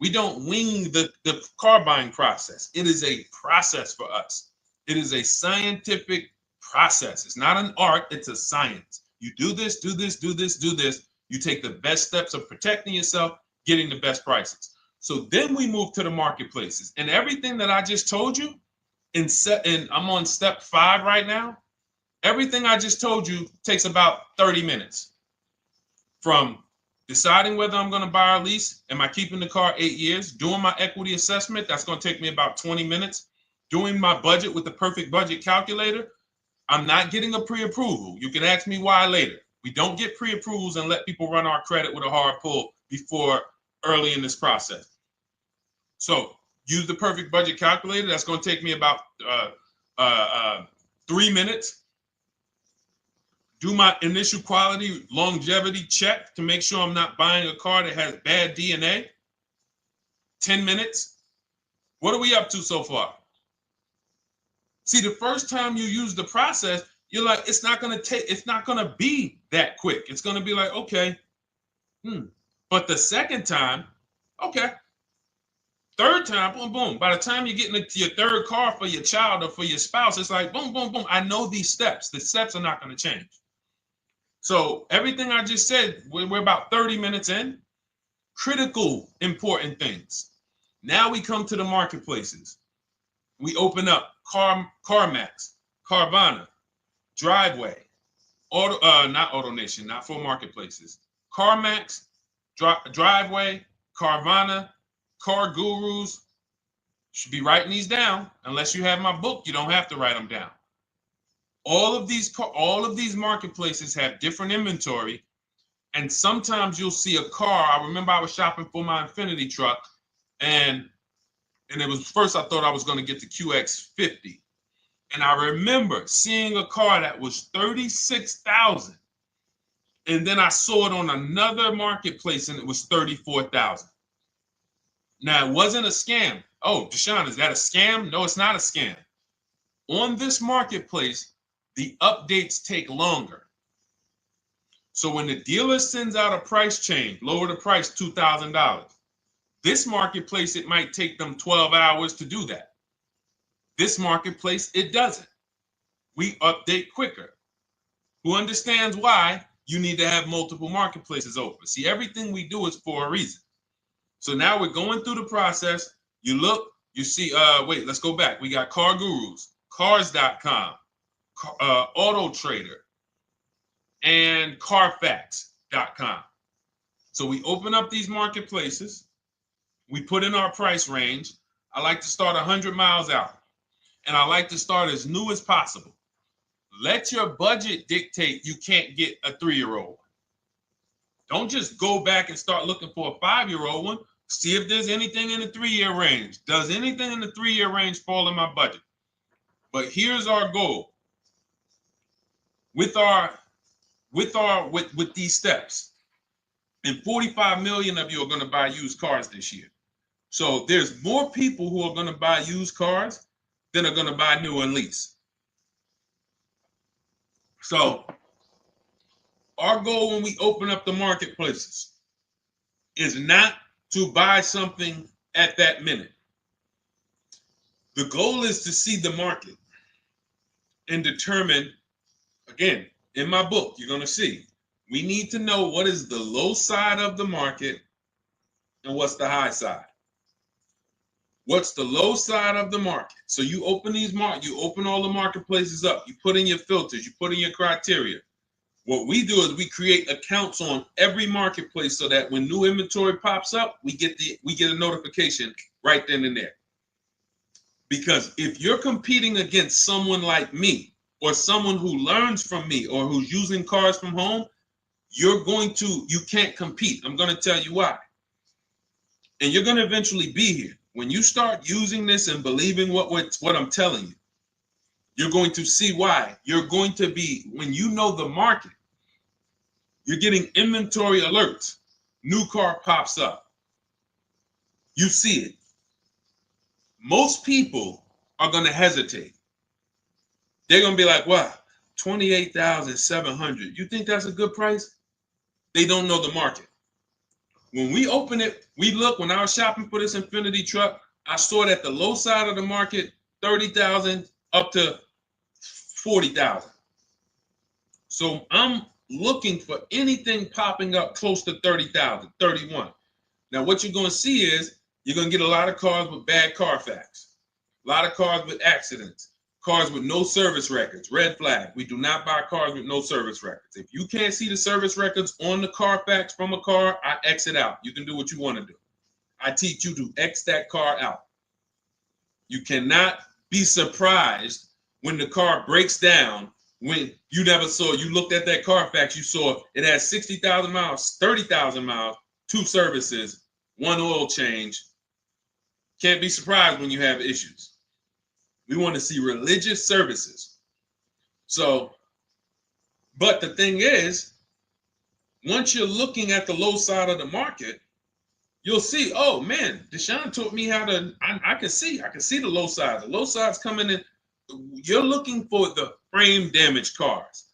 We don't wing the car buying process. It is a process for us. It is a scientific process. It's not an art, it's a science. You do this, do this, do this, do this. You take the best steps of protecting yourself, getting the best prices. So then we move to the marketplaces. And everything that I just told you, and I'm on step 5 right now, everything I just told you takes about 30 minutes. From deciding whether I'm going to buy or lease, am I keeping the car 8 years, doing my equity assessment, that's going to take me about 20 minutes, doing my budget with the perfect budget calculator. I'm not getting a pre-approval. You can ask me why later. We don't get pre-approvals and let people run our credit with a hard pull before early in this process. So use the perfect budget calculator. That's going to take me about 3 minutes. Do my initial quality longevity check to make sure I'm not buying a car that has bad DNA. 10 minutes. What are we up to so far? See, the first time you use the process, you're like, it's not going to be that quick. It's going to be like, okay. But the second time, okay. Third time, boom, boom. By the time you're getting into your third car for your child or for your spouse, it's like, boom, boom, boom. I know these steps. The steps are not going to change. So everything I just said, we're about 30 minutes in. Critical, important things. Now we come to the marketplaces. We open up CarMax, Carvana, Driveway, not AutoNation, not for marketplaces. CarMax, Driveway, Carvana, Car Gurus. Should be writing these down. Unless you have my book, you don't have to write them down. All of these marketplaces have different inventory, and sometimes you'll see a car. I remember I was shopping for my Infinity truck, and it was first I thought I was going to get the QX50, and I remember seeing a car that was $36,000, and then I saw it on another marketplace, and it was $34,000. Now it wasn't a scam. Oh, Deshone, is that a scam? No, it's not a scam. On this marketplace, the updates take longer. So when the dealer sends out a price change, lower the price $2,000. This marketplace, it might take them 12 hours to do that. This marketplace, it doesn't. we update quicker. Who understands why you need to have multiple marketplaces open? See, everything we do is for a reason. So now we're going through the process. You look, you see, wait, let's go back. We got Car Gurus, Cars.com, Auto Trader, and Carfax.com. So we open up these marketplaces. We put in our price range. I like to start 100 miles out, and I like to start as new as possible. Let your budget dictate you can't get a 3-year-old. Don't just go back and start looking for a 5-year-old one. See if there's anything in the 3-year range. Does anything in the 3-year range fall in my budget? But here's our goal. With these steps, and 45 million of you are going to buy used cars this year. So there's more people who are going to buy used cars than are going to buy new and lease. So our goal when we open up the marketplaces is not to buy something at that minute. The goal is to see the market and determine, again, in my book, you're going to see, we need to know what is the low side of the market and what's the high side. What's the low side of the market? So you open you open all the marketplaces up. You put in your filters. You put in your criteria. What we do is we create accounts on every marketplace so that when new inventory pops up, we get a notification right then and there. Because if you're competing against someone like me or someone who learns from me or who's using cars from home, you can't compete. I'm going to tell you why. And you're going to eventually be here. When you start using this and believing what I'm telling you, you're going to see why. You're going to be, when you know the market, you're getting inventory alerts. New car pops up. You see it. Most people are going to hesitate. They're going to be like, wow, $28,700. You think that's a good price? They don't know the market. When we open it, we look, when I was shopping for this Infiniti truck, I saw it at the low side of the market, $30,000 up to $40,000. So I'm looking for anything popping up close to $30,000, $31,000. Now what you're going to see is you're going to get a lot of cars with bad Carfax, a lot of cars with accidents, cars with no service records, red flag. We do not buy cars with no service records. If you can't see the service records on the Carfax from a car, I exit out. You can do what you want to do. I teach you to X that car out. You cannot be surprised when the car breaks down when you looked at that Carfax, you saw it has 60,000 miles, 30,000 miles, 2 services, 1 oil change. Can't be surprised when you have issues. We want to see religious services. So, but the thing is, once you're looking at the low side of the market, you'll see, oh man, Deshone taught me how to, I can see the low side. The low side's coming in. You're looking for the frame damage cars.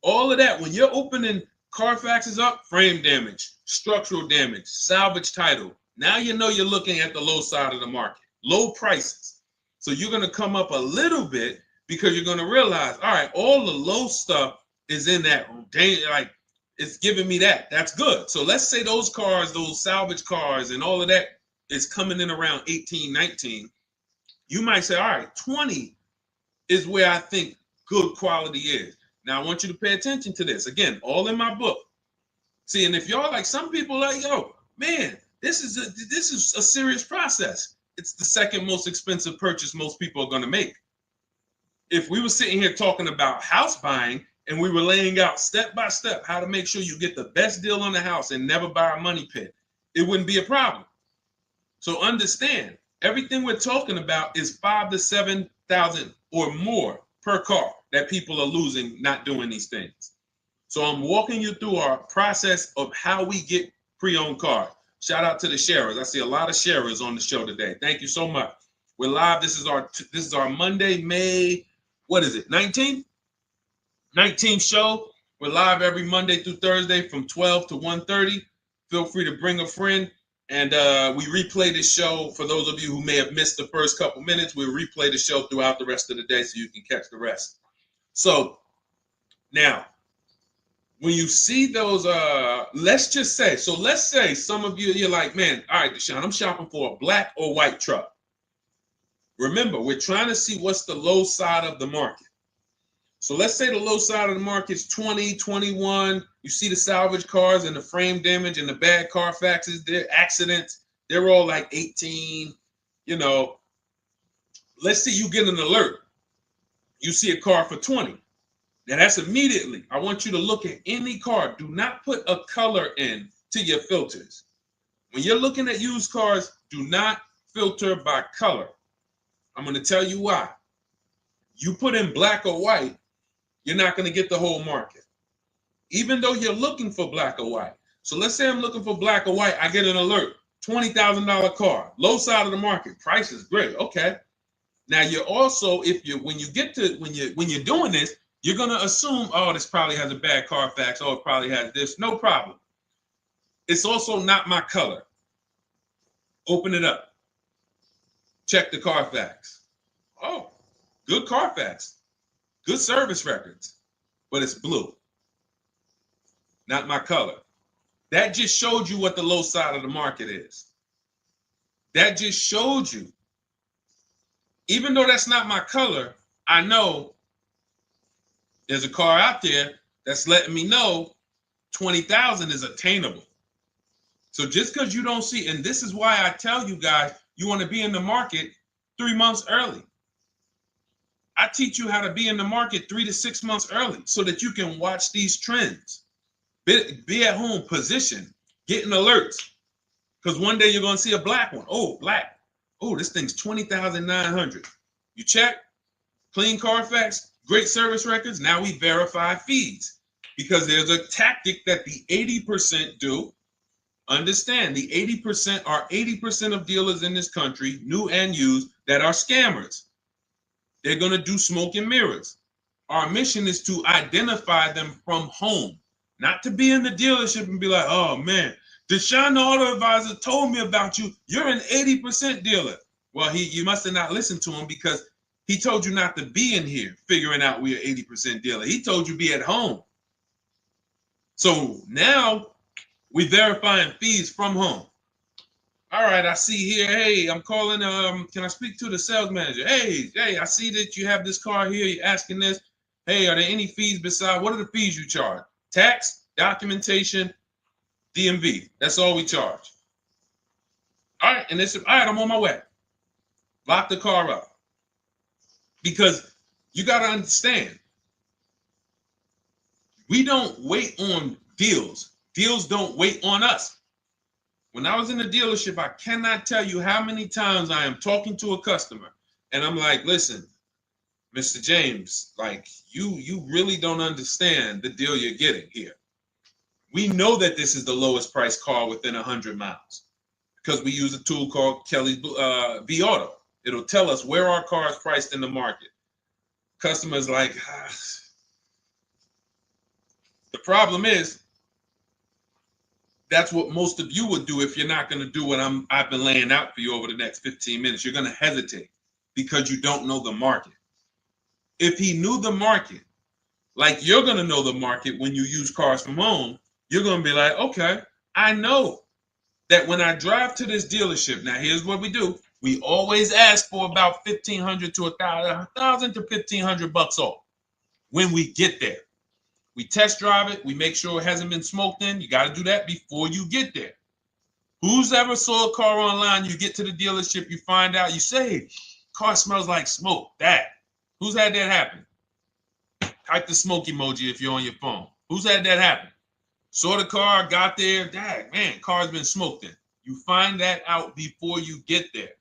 All of that, when you're opening Carfaxes up, frame damage, structural damage, salvage title. Now you know you're looking at the low side of the market, low prices. So you're going to come up a little bit because you're going to realize, all right, all the low stuff is in that, like, it's giving me that. That's good. So let's say those cars, those salvage cars and all of that is coming in around 18, 19. You might say, all right, 20 is where I think good quality is. Now I want you to pay attention to this. Again, all in my book. See, and if y'all like, some people like, yo, man, this is a serious process. It's the second most expensive purchase most people are going to make. If we were sitting here talking about house buying and we were laying out step by step how to make sure you get the best deal on the house and never buy a money pit, it wouldn't be a problem. So understand, everything we're talking about is 5,000 to 7,000 or more per car that people are losing not doing these things. So I'm walking you through our process of how we get pre-owned cars. Shout out to the sharers. I see a lot of sharers on the show today. Thank you so much. We're live. This is our Monday, May, what is it, 19th? 19th show. We're live every Monday through Thursday from 12 to 1:30. Feel free to bring a friend. And we replay this show. For those of you who may have missed the first couple minutes, we'll replay the show throughout the rest of the day so you can catch the rest. So now, when you see those, let's say some of you, you're like, man, all right, Deshone, I'm shopping for a black or white truck. Remember, we're trying to see what's the low side of the market. So let's say the low side of the market is 20, 21. You see the salvage cars and the frame damage and the bad Carfaxes, their accidents, they're all like 18. You know, let's say you get an alert. You see a car for 20. Now that's immediately. I want you to look at any car. Do not put a color in to your filters. When you're looking at used cars, do not filter by color. I'm going to tell you why. You put in black or white, you're not going to get the whole market, even though you're looking for black or white. So let's say I'm looking for black or white. I get an alert, $20,000 car, low side of the market, price is great. Okay. Now you're also, when you're doing this, you're going to assume, oh, this probably has a bad Carfax. Oh, it probably has this. No problem. It's also not my color. Open it up. Check the Carfax. Oh, good Carfax. Good service records. But it's blue. Not my color. That just showed you what the low side of the market is. That just showed you. Even though that's not my color, I know there's a car out there that's letting me know 20,000 is attainable. So just because you don't see, and this is why I tell you guys, you want to be in the market 3 months early. I teach you how to be in the market 3 to 6 months early so that you can watch these trends. Be at home, position, getting alerts. Because one day you're going to see a black one. Oh, black. Oh, this thing's 20,900. You check, clean Carfax, great service records. Now we verify fees because there's a tactic that the 80% do. Understand, the 80% are 80% of dealers in this country, new and used, that are scammers. They're going to do smoke and mirrors. Our mission is to identify them from home, not to be in the dealership and be like, oh man, Deshone the Auto Advisor told me about you. You're an 80% dealer. Well, you must have not listened to him because he told you not to be in here figuring out we're 80% dealer. He told you be at home. So now we verifying fees from home. All right, I see here, hey, I'm calling, can I speak to the sales manager? Hey, I see that you have this car here, you're asking this. Hey, are there any fees besides, what are the fees you charge? Tax, documentation, DMV, that's all we charge. All right, and all right, I'm on my way. Lock the car up. Because you got to understand, we don't wait on deals. Deals don't wait on us. When I was in the dealership, I cannot tell you how many times I am talking to a customer and I'm like, listen, Mr. James, like you really don't understand the deal you're getting here. We know that this is the lowest price car within 100 miles because we use a tool called Kelly's V Auto. It'll tell us where our car is priced in the market. Customers like, The problem is, that's what most of you would do if you're not going to do what I've been laying out for you over the next 15 minutes. You're going to hesitate because you don't know the market. If he knew the market, like you're going to know the market when you use cars from home, you're going to be like, okay, I know that when I drive to this dealership, now here's what we do. We always ask for about $1,500 to $1,000 to $1,500 off when we get there. We test drive it. We make sure it hasn't been smoked in. You got to do that before you get there. Who's ever saw a car online? You get to the dealership, you find out, you say, car smells like smoke. Who's had that happen? Type the smoke emoji if you're on your phone. Who's had that happen? Saw the car, got there, man, car's been smoked in. You find that out before you get there.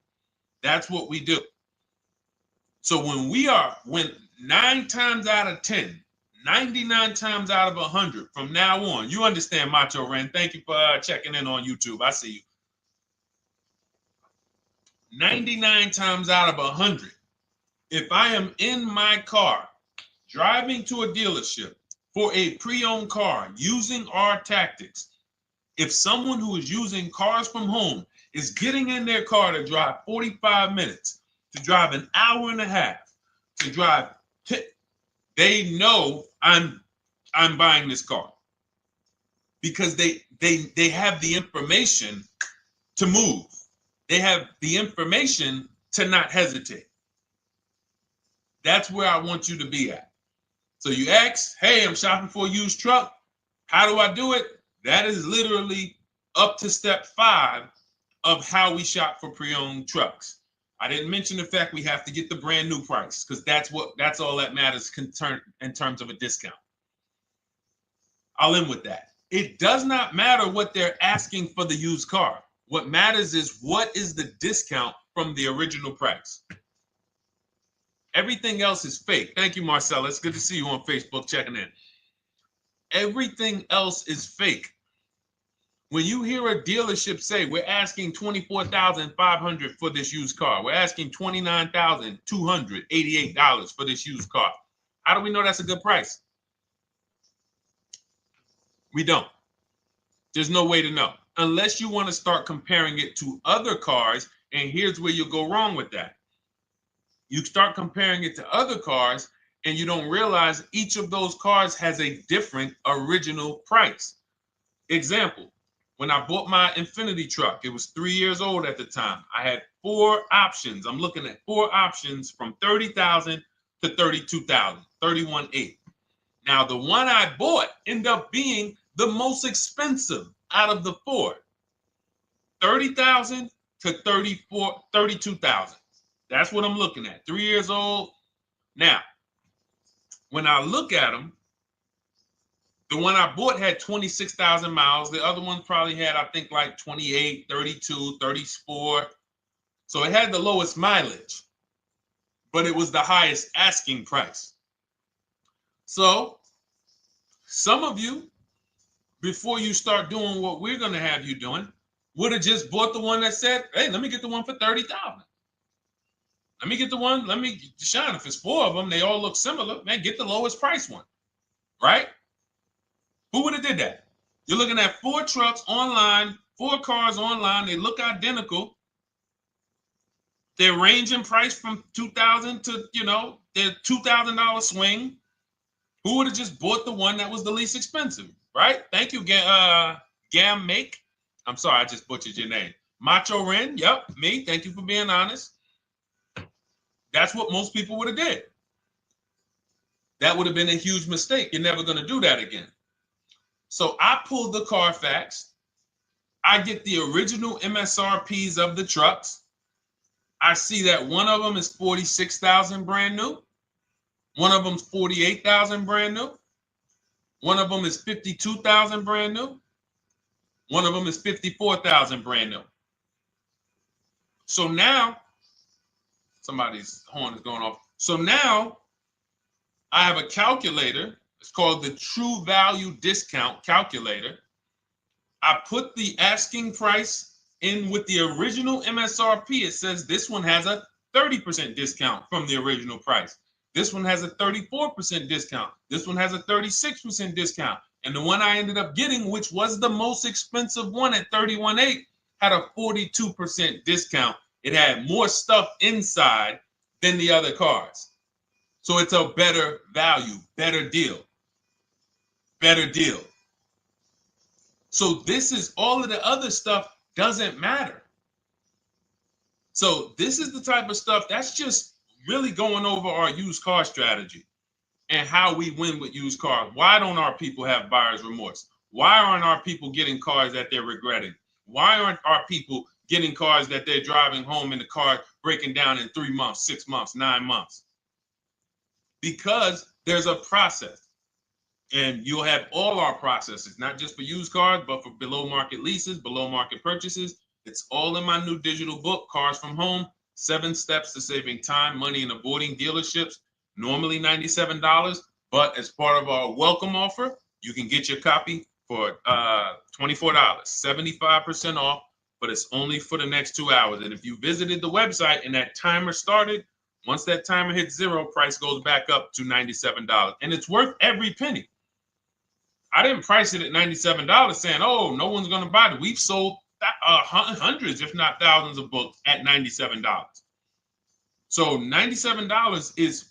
That's what we do. So when 9 times out of 10, 99 times out of 100 from now on, you understand, Macho Ren. Thank you for checking in on YouTube. I see you. 99 times out of 100, if I am in my car driving to a dealership for a pre-owned car using our tactics, if someone who is using cars from home is getting in their car to drive 45 minutes, to drive an hour and a half, to drive they know I'm buying this car because they have the information to move. They have the information to not hesitate. That's where I want you to be at. So you ask, hey, I'm shopping for a used truck. How do I do it? That is literally up to step 5 of how we shop for pre-owned trucks. I didn't mention the fact we have to get the brand new price because that's all that matters in terms of a discount. I'll end with that. It does not matter what they're asking for the used car. What matters is what is the discount from the original price. Everything else is fake. Thank you, Marcella. It's good to see you on Facebook checking in. Everything else is fake. When you hear a dealership say, we're asking $24,500 for this used car, we're asking $29,288 for this used car, how do we know that's a good price? We don't. There's no way to know unless you want to start comparing it to other cars. And here's where you'll go wrong with that. You start comparing it to other cars and you don't realize each of those cars has a different original price. Example, when I bought my Infiniti truck, it was 3 years old at the time. I had 4 options. I'm looking at 4 options from $30,000 to $32,000, $31,800. Now, the one I bought ended up being the most expensive out of the 4. $30,000 to $32,000. That's what I'm looking at. 3 years old. Now, when I look at them, the one I bought had 26,000 miles. The other one probably had, I think, like 28, 32, 34. So it had the lowest mileage, but it was the highest asking price. So some of you, before you start doing what we're going to have you doing, would have just bought the one that said, hey, let me get the one for $30,000. Let me get the one, Deshone, if it's 4 of them, they all look similar, man, get the lowest price one, right? Who would have did that? You're looking at 4 trucks online, 4 cars online, they look identical. They range in price from $2,000 to, their $2,000 swing. Who would have just bought the one that was the least expensive, right? Thank you, Gam Make. I'm sorry, I just butchered your name. Macho Ren, yep, me. Thank you for being honest. That's what most people would have did. That would have been a huge mistake. You're never going to do that again. So I pulled the Carfax. I get the original MSRPs of the trucks. I see that one of them is $46,000 brand new. One of them's $48,000 brand new. One of them is $52,000 brand new. One of them is $54,000 brand new. So now, somebody's horn is going off. So now I have a calculator. It's called the True Value Discount Calculator. I put the asking price in with the original MSRP. It says this one has a 30% discount from the original price. This one has a 34% discount. This one has a 36% discount. And the one I ended up getting, which was the most expensive one at $31,800, had a 42% discount. It had more stuff inside than the other cars. So it's a better value, better deal. Better deal. So this is all of the other stuff doesn't matter. So this is the type of stuff that's just really going over our used car strategy and how we win with used cars. Why don't our people have buyer's remorse? Why aren't our people getting cars that they're regretting? Why aren't our people getting cars that they're driving home and the car breaking down in 3 months, 6 months, 9 months? Because there's a process. And you'll have all our processes, not just for used cars, but for below market leases, below market purchases. It's all in my new digital book, Cars from Home, 7 Steps to Saving Time, Money, and Avoiding Dealerships. Normally $97, but as part of our welcome offer, you can get your copy for $24, 75% off, but it's only for the next 2 hours. And if you visited the website and that timer started, once that timer hits 0, price goes back up to $97. And it's worth every penny. I didn't price it at $97 saying, oh, no one's going to buy it. We've sold hundreds, if not thousands of books at $97. So $97 is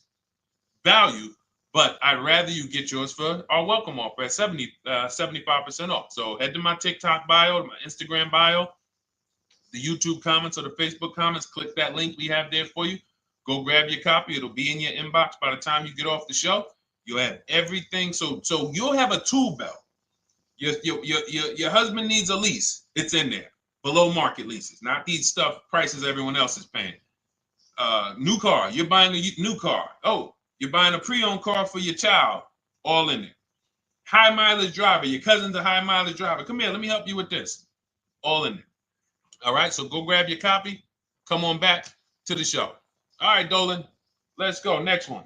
value, But I'd rather you get yours for our welcome offer at 75% off. So head to my TikTok bio, my Instagram bio, the YouTube comments or the Facebook comments. Click that link we have there for you. Go grab your copy. It'll be in your inbox by the time you get off the show. You'll have everything. So you'll have a tool belt. Your husband needs a lease. It's in there. Below market leases, not these stuff prices everyone else is paying. New car. You're buying a new car. Oh, you're buying a pre-owned car for your child. All in there. High mileage driver. Your cousin's a high mileage driver. Come here. Let me help you with this. All in there. All right. So go grab your copy. Come on back to the show. All right, Dolan. Let's go. Next one.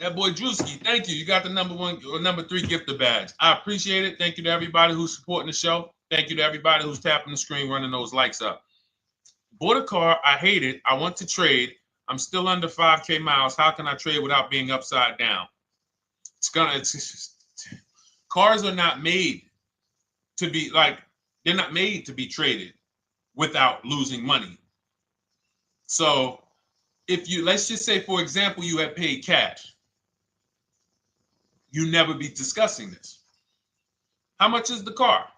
That boy Drewski, thank you. You got the number 1 or number 3 gifter badge. I appreciate it. Thank you to everybody who's supporting the show. Thank you to everybody who's tapping the screen, running those likes up. Bought a car. I hate it. I want to trade. I'm still under 5K miles. How can I trade without being upside down? Cars are not made to be they're not made to be traded without losing money. So let's just say, for example, you had paid cash. You never be discussing this. How much is the car?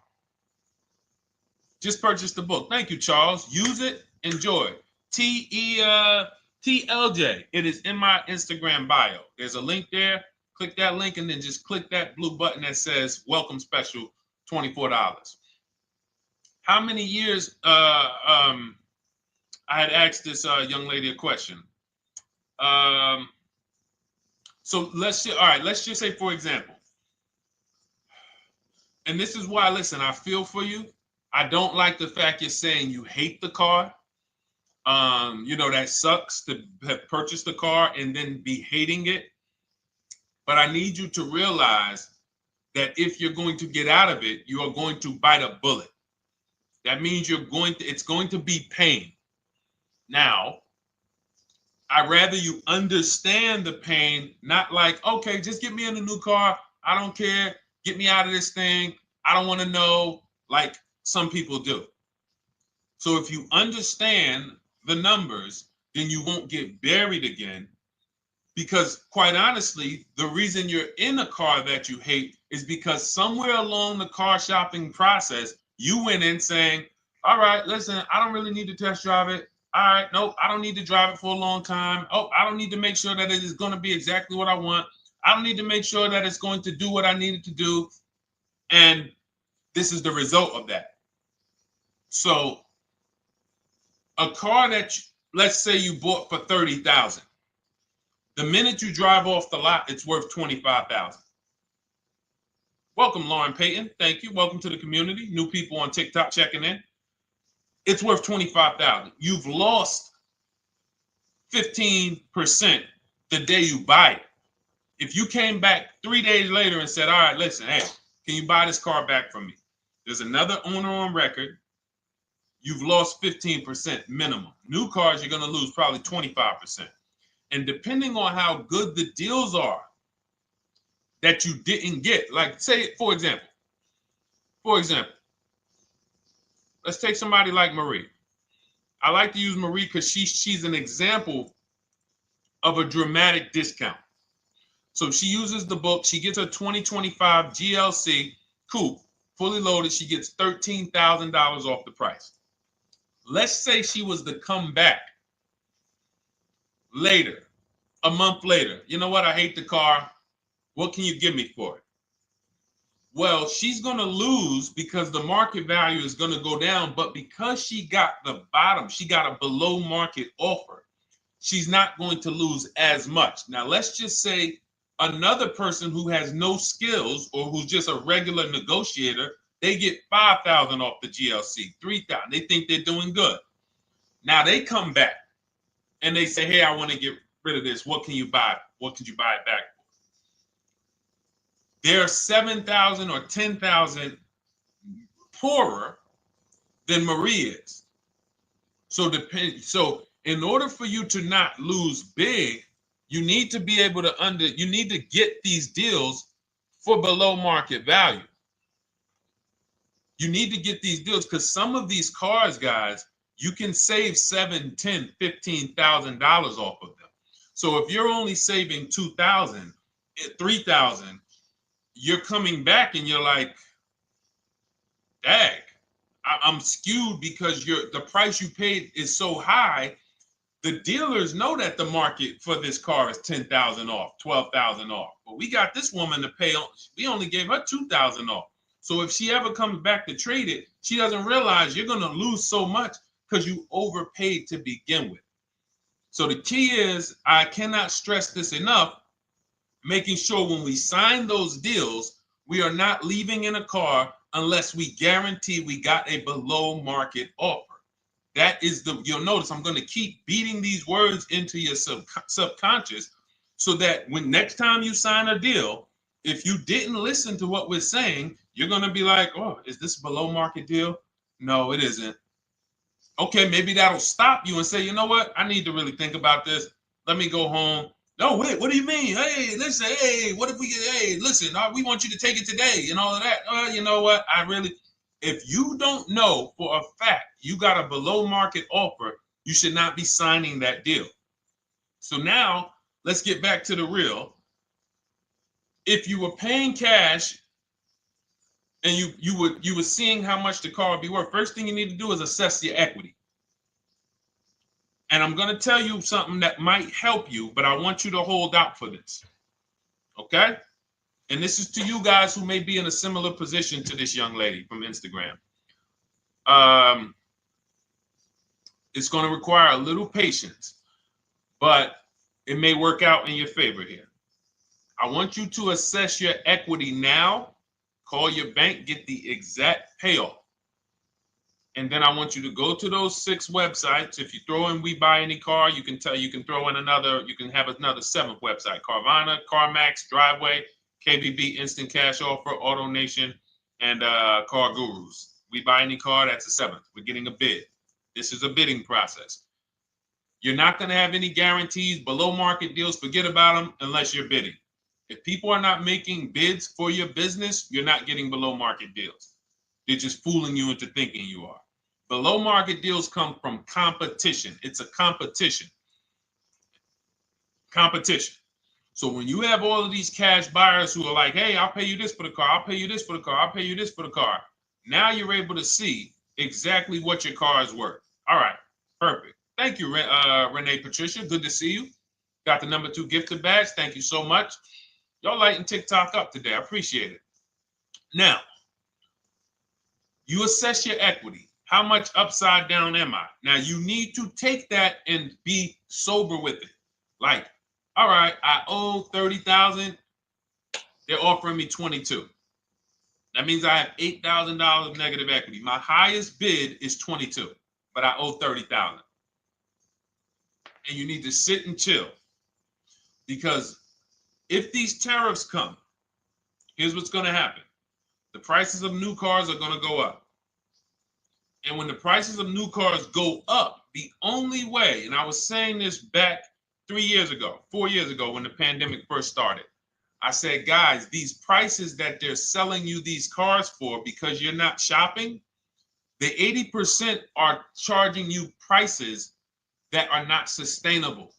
Just purchase the book. Thank you, Charles. Use it. Enjoy. TLJ. It is in my Instagram bio. There's a link there. Click that link and then just click that blue button that says welcome special, $24. How many years? I had asked this young lady a question. So let's just say, for example, and this is why, listen, I feel for you. I don't like the fact you're saying you hate the car. That sucks to have purchased the car and then be hating it. But I need you to realize that if you're going to get out of it, you are going to bite a bullet. That means it's going to be pain. Now, I'd rather you understand the pain, not like, okay, just get me in a new car. I don't care. Get me out of this thing. I don't want to know, like some people do. So if you understand the numbers, then you won't get buried again. Because quite honestly, the reason you're in a car that you hate is because somewhere along the car shopping process, you went in saying, all right, listen, I don't really need to test drive it. All right, nope, I don't need to drive it for a long time. Oh, I don't need to make sure that it is going to be exactly what I want. I don't need to make sure that it's going to do what I need it to do. And this is the result of that. So a car that, let's say you bought for $30,000. The minute you drive off the lot, it's worth $25,000. Welcome, Lauren Payton. Thank you. Welcome to the community. New people on TikTok checking in. It's worth $25,000. You've lost 15% the day you buy it. If you came back 3 days later and said, all right, listen, hey, can you buy this car back from me? There's another owner on record. You've lost 15% minimum. New cars, you're going to lose probably 25%. And depending on how good the deals are that you didn't get, like say, for example, let's take somebody like Marie. I like to use Marie because she's an example of a dramatic discount. So she uses the book. She gets her 2025 GLC coupe, fully loaded. She gets $13,000 off the price. Let's say she was to come back later, a month later. You know what? I hate the car. What can you give me for it? Well, she's going to lose because the market value is going to go down. But because she got the bottom, she got a below market offer, she's not going to lose as much. Now, let's just say another person who has no skills or who's just a regular negotiator, they get $5,000 off the GLC, $3,000. They think they're doing good. Now they come back and they say, hey, I want to get rid of this. What can you buy? What could you buy it back for? They're 7,000 or 10,000 poorer than Marie is. So in order for you to not lose big, you need to be able to you need to get these deals for below market value. You need to get these deals because some of these cars, guys, you can save $7,000, $10,000, $15,000 off of them. So if you're only saving 2,000, 3,000, you're coming back and you're like, dag, I'm skewed because the price you paid is so high. The dealers know that the market for this car is 10,000 off, 12,000 off. But we got this woman to pay, we only gave her 2,000 off. So if she ever comes back to trade it, she doesn't realize you're going to lose so much because you overpaid to begin with. So the key is, I cannot stress this enough, making sure when we sign those deals, we are not leaving in a car unless we guarantee we got a below market offer. That is you'll notice I'm going to keep beating these words into your subconscious so that when next time you sign a deal, if you didn't listen to what we're saying, you're going to be like, oh, is this a below market deal? No, it isn't. Okay, maybe that'll stop you and say, you know what? I need to really think about this. Let me go home. No, wait, what do you mean? Hey, listen, hey, what if we get, hey, listen, we want you to take it today and all of that. You know what? If you don't know for a fact you got a below market offer, you should not be signing that deal. So now let's get back to the real. If you were paying cash and you were seeing how much the car would be worth, first thing you need to do is assess your equity. And I'm going to tell you something that might help you, but I want you to hold out for this. Okay? And this is to you guys who may be in a similar position to this young lady from Instagram. It's going to require a little patience, but it may work out in your favor here. I want you to assess your equity now, call your bank, get the exact payoff. And then I want you to go to those 6 websites. If you throw in We Buy Any Car, you can throw in you can have another 7th website: Carvana, CarMax, Driveway, KBB, Instant Cash Offer, AutoNation, and Car Gurus. We Buy Any Car, that's the 7th. We're getting a bid. This is a bidding process. You're not going to have any guarantees, below market deals, forget about them unless you're bidding. If people are not making bids for your business, you're not getting below market deals. They're just fooling you into thinking you are. Below market deals come from competition. It's a competition. Competition. So when you have all of these cash buyers who are like, hey, I'll pay you this for the car, I'll pay you this for the car, I'll pay you this for the car. Now you're able to see exactly what your car is worth. All right, perfect. Thank you, Renee Patricia. Good to see you. Got the number 2 gifted badge. Thank you so much. Y'all lighting TikTok up today. I appreciate it. Now, you assess your equity. How much upside down am I? Now, you need to take that and be sober with it. Like, all right, I owe 30,000. They're offering me 22. That means I have $8,000 of negative equity. My highest bid is 22, but I owe 30,000. And you need to sit and chill, because if these tariffs come, here's what's going to happen. The prices of new cars are going to go up. And when the prices of new cars go up, the only way, and I was saying this back 4 years ago, when the pandemic first started, I said, guys, these prices that they're selling you these cars for because you're not shopping, the 80% are charging you prices that are not sustainable.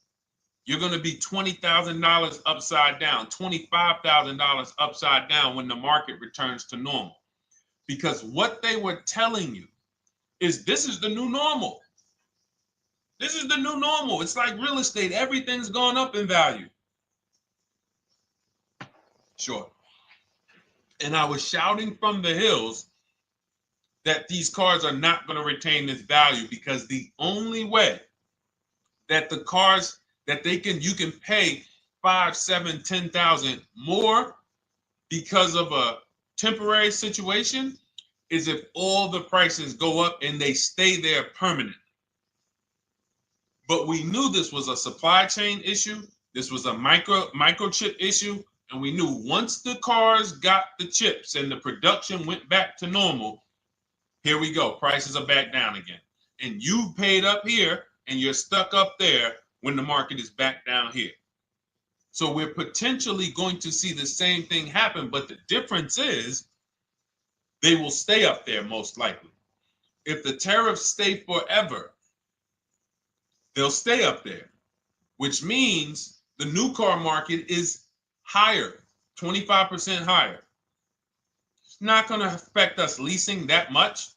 You're going to be $20,000 upside down, $25,000 upside down when the market returns to normal. Because what they were telling you is this is the new normal. This is the new normal. It's like real estate. Everything's gone up in value. Sure. And I was shouting from the hills that these cars are not going to retain this value, because the only way that the cars that you can pay 5, 7, 10,000 more because of a temporary situation is if all the prices go up and they stay there permanently. But we knew this was a supply chain issue. This was a microchip issue. And we knew once the cars got the chips and the production went back to normal, here we go. Prices are back down again. And you paid up here and you're stuck up there when the market is back down here. So we're potentially going to see the same thing happen, but the difference is they will stay up there most likely. If the tariffs stay forever, they'll stay up there. which means the new car market is higher, 25% higher. It's not going to affect us leasing that much.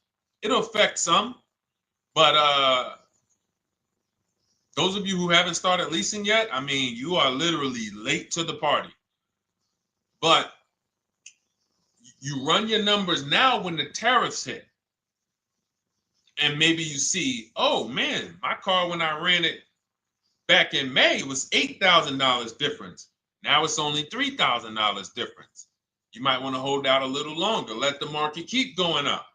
It'll affect some, but those of you who haven't started leasing yet, I mean, you are literally late to the party. But you run your numbers now when the tariffs hit. And maybe you see, oh man, my car when I ran it back in May was $8,000 difference. Now it's only $3,000 difference. You might want to hold out a little longer. Let the market keep going up.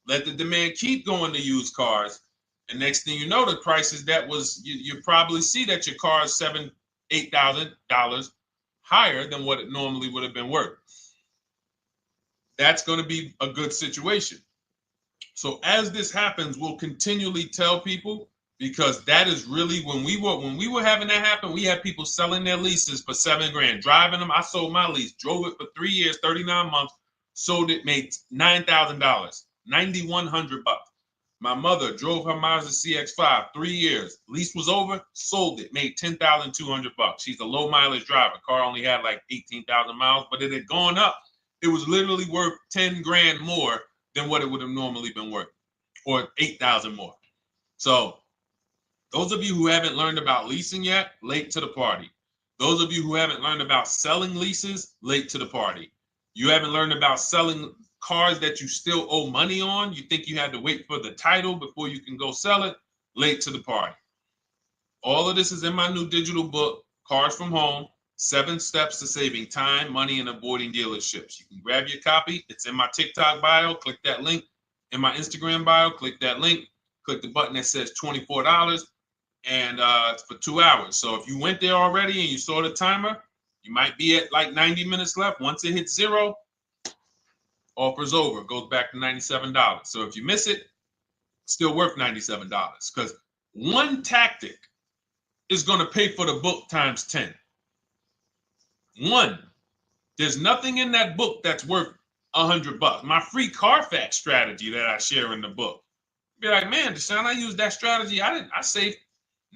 Let the demand keep going to used cars. And next thing you know, the prices that was, you probably see that your car is $7,000, $8,000 higher than what it normally would have been worth. That's going to be a good situation. So as this happens, we'll continually tell people, because that is really when we were having that happen, we had people selling their leases for $7,000, driving them. I sold my lease, drove it for 3 years, 39 months, sold it, made $9,000, $9,100. My mother drove her Mazda CX-5, 3 years, lease was over, sold it, made $10,200. She's a low mileage driver. Car only had like 18,000 miles, but it had gone up. It was literally worth $10,000 more than what it would have normally been worth, or 8,000 more. So those of you who haven't learned about leasing yet, late to the party. Those of you who haven't learned about selling leases, late to the party. You haven't learned about selling cars that you still owe money on. You think you had to wait for the title before you can go sell it, late to the party. All of this is in my new digital book, Cars from Home, 7 Steps to Saving Time, Money, and Avoiding Dealerships. You can grab your copy. It's in my TikTok bio. Click that link. In my Instagram bio, click that link. Click the button that says $24, and it's for 2 hours. So if you went there already and you saw the timer, you might be at like 90 minutes left. Once it hits 0, offer's over. It goes back to $97. So if you miss it, it's still worth $97, because one tactic is going to pay for the book times 10. One, there's nothing in that book that's worth $100. My free Carfax strategy that I share in the book. Be like, man, Deshone, I used that strategy. I saved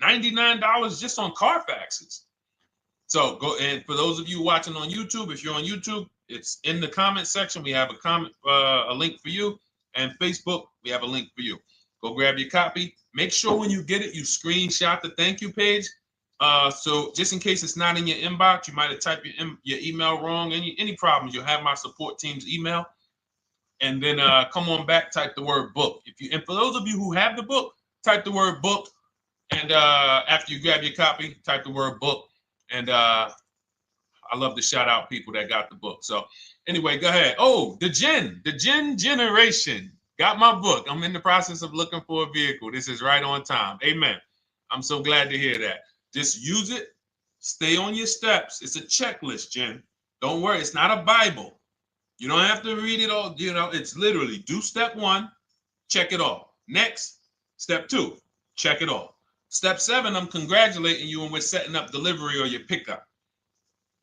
$99 just on Carfaxes. So go, and for those of you watching on YouTube, if you're on YouTube, it's in the comment section. We have a link for you, and Facebook, we have a link for you. Go grab your copy. Make sure when you get it, you screenshot the thank you page. So just in case it's not in your inbox, you might have typed your email wrong. Any problems, you'll have my support team's email. And then come on back, type the word book. And for those of you who have the book, type the word book. And after you grab your copy, type the word book. And I love to shout out people that got the book. So anyway, go ahead. Oh, the Gen Generation got my book. I'm in the process of looking for a vehicle. This is right on time. Amen. I'm so glad to hear that. Just use it. Stay on your steps. It's a checklist, Jen. Don't worry. It's not a Bible. You don't have to read it all. You know, it's literally do step 1, check it off. Next, step 2, check it off. Step 7, I'm congratulating you and we're setting up delivery or your pickup.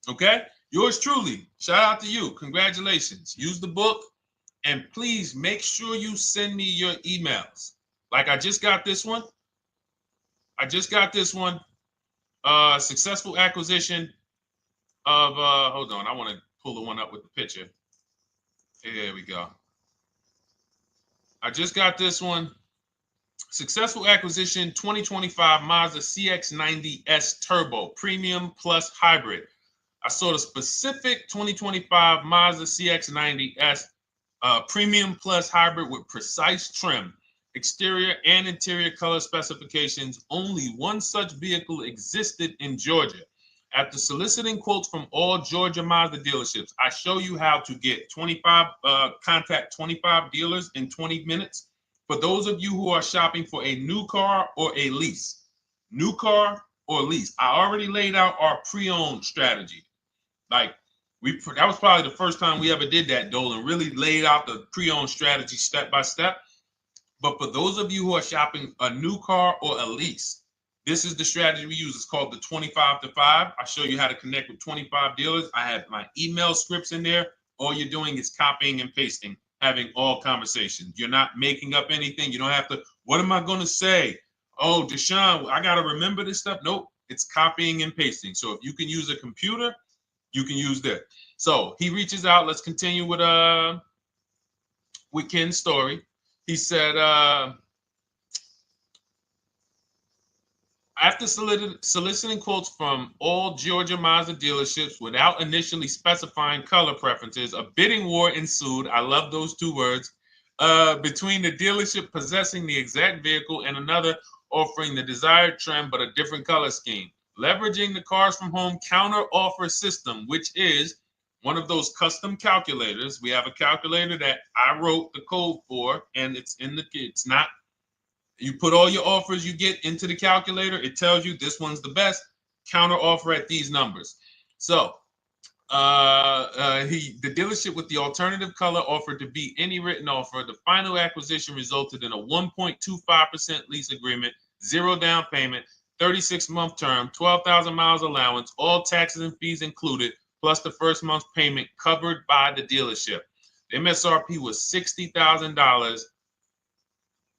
Okay? Yours truly. Shout out to you. Congratulations. Use the book, and please make sure you send me your emails. Like I just got this one. Successful acquisition of, hold on. I want to pull the one up with the picture. There we go. I just got this one. Successful acquisition 2025 Mazda CX-90S Turbo Premium Plus Hybrid. I saw the specific 2025 Mazda CX-90S Premium Plus Hybrid with precise trim, exterior and interior color specifications. Only one such vehicle existed in Georgia. After soliciting quotes from all Georgia Mazda dealerships, I show you how to get contact 25 dealers in 20 minutes. For those of you who are shopping for a new car or a lease, new car or lease, I already laid out our pre-owned strategy. Like that was probably the first time we ever did that, Dolan, really laid out the pre-owned strategy step by step. But for those of you who are shopping a new car or a lease, this is the strategy we use. It's called the 25 to 5. I show you how to connect with 25 dealers. I have my email scripts in there. All you're doing is copying and pasting, having all conversations. You're not making up anything. You don't have to, what am I going to say? Oh, Deshone, I got to remember this stuff. Nope, it's copying and pasting. So if you can use a computer, you can use that. So he reaches out. Let's continue with Ken's story. He said, after soliciting quotes from all Georgia Mazda dealerships without initially specifying color preferences, a bidding war ensued. I love those two words. Between the dealership possessing the exact vehicle and another offering the desired trim but a different color scheme. Leveraging the Cars from Home counter offer system, which is one of those custom calculators. We have a calculator that I wrote the code for, and it's not. You put all your offers you get into the calculator. It tells you this one's the best. Counter offer at these numbers. So the dealership with the alternative color offered to beat any written offer. The final acquisition resulted in a 1.25% lease agreement, 0 down payment, 36-month term, 12,000 miles allowance, all taxes and fees included, plus the first month's payment covered by the dealership. The MSRP was $60,000.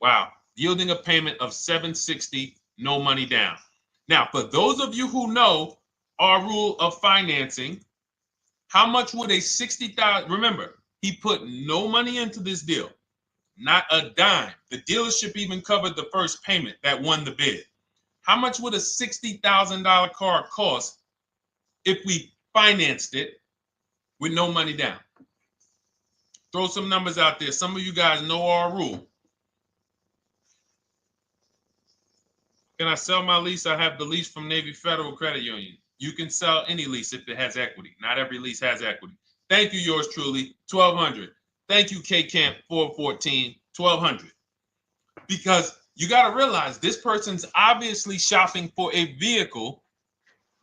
Wow. Yielding a payment of $760, no money down. Now, for those of you who know our rule of financing, how much would a $60,000? Remember, he put no money into this deal, not a dime. The dealership even covered the first payment that won the bid. How much would a $60,000 car cost if we financed it with no money down? Throw some numbers out there. Some of you guys know our rule. Can I sell my lease? I have the lease from Navy Federal Credit Union. You can sell any lease if it has equity. Not every lease has equity. Thank you, yours truly, 1200. Thank you, K Camp 414, 1200. Because you got to realize this person's obviously shopping for a vehicle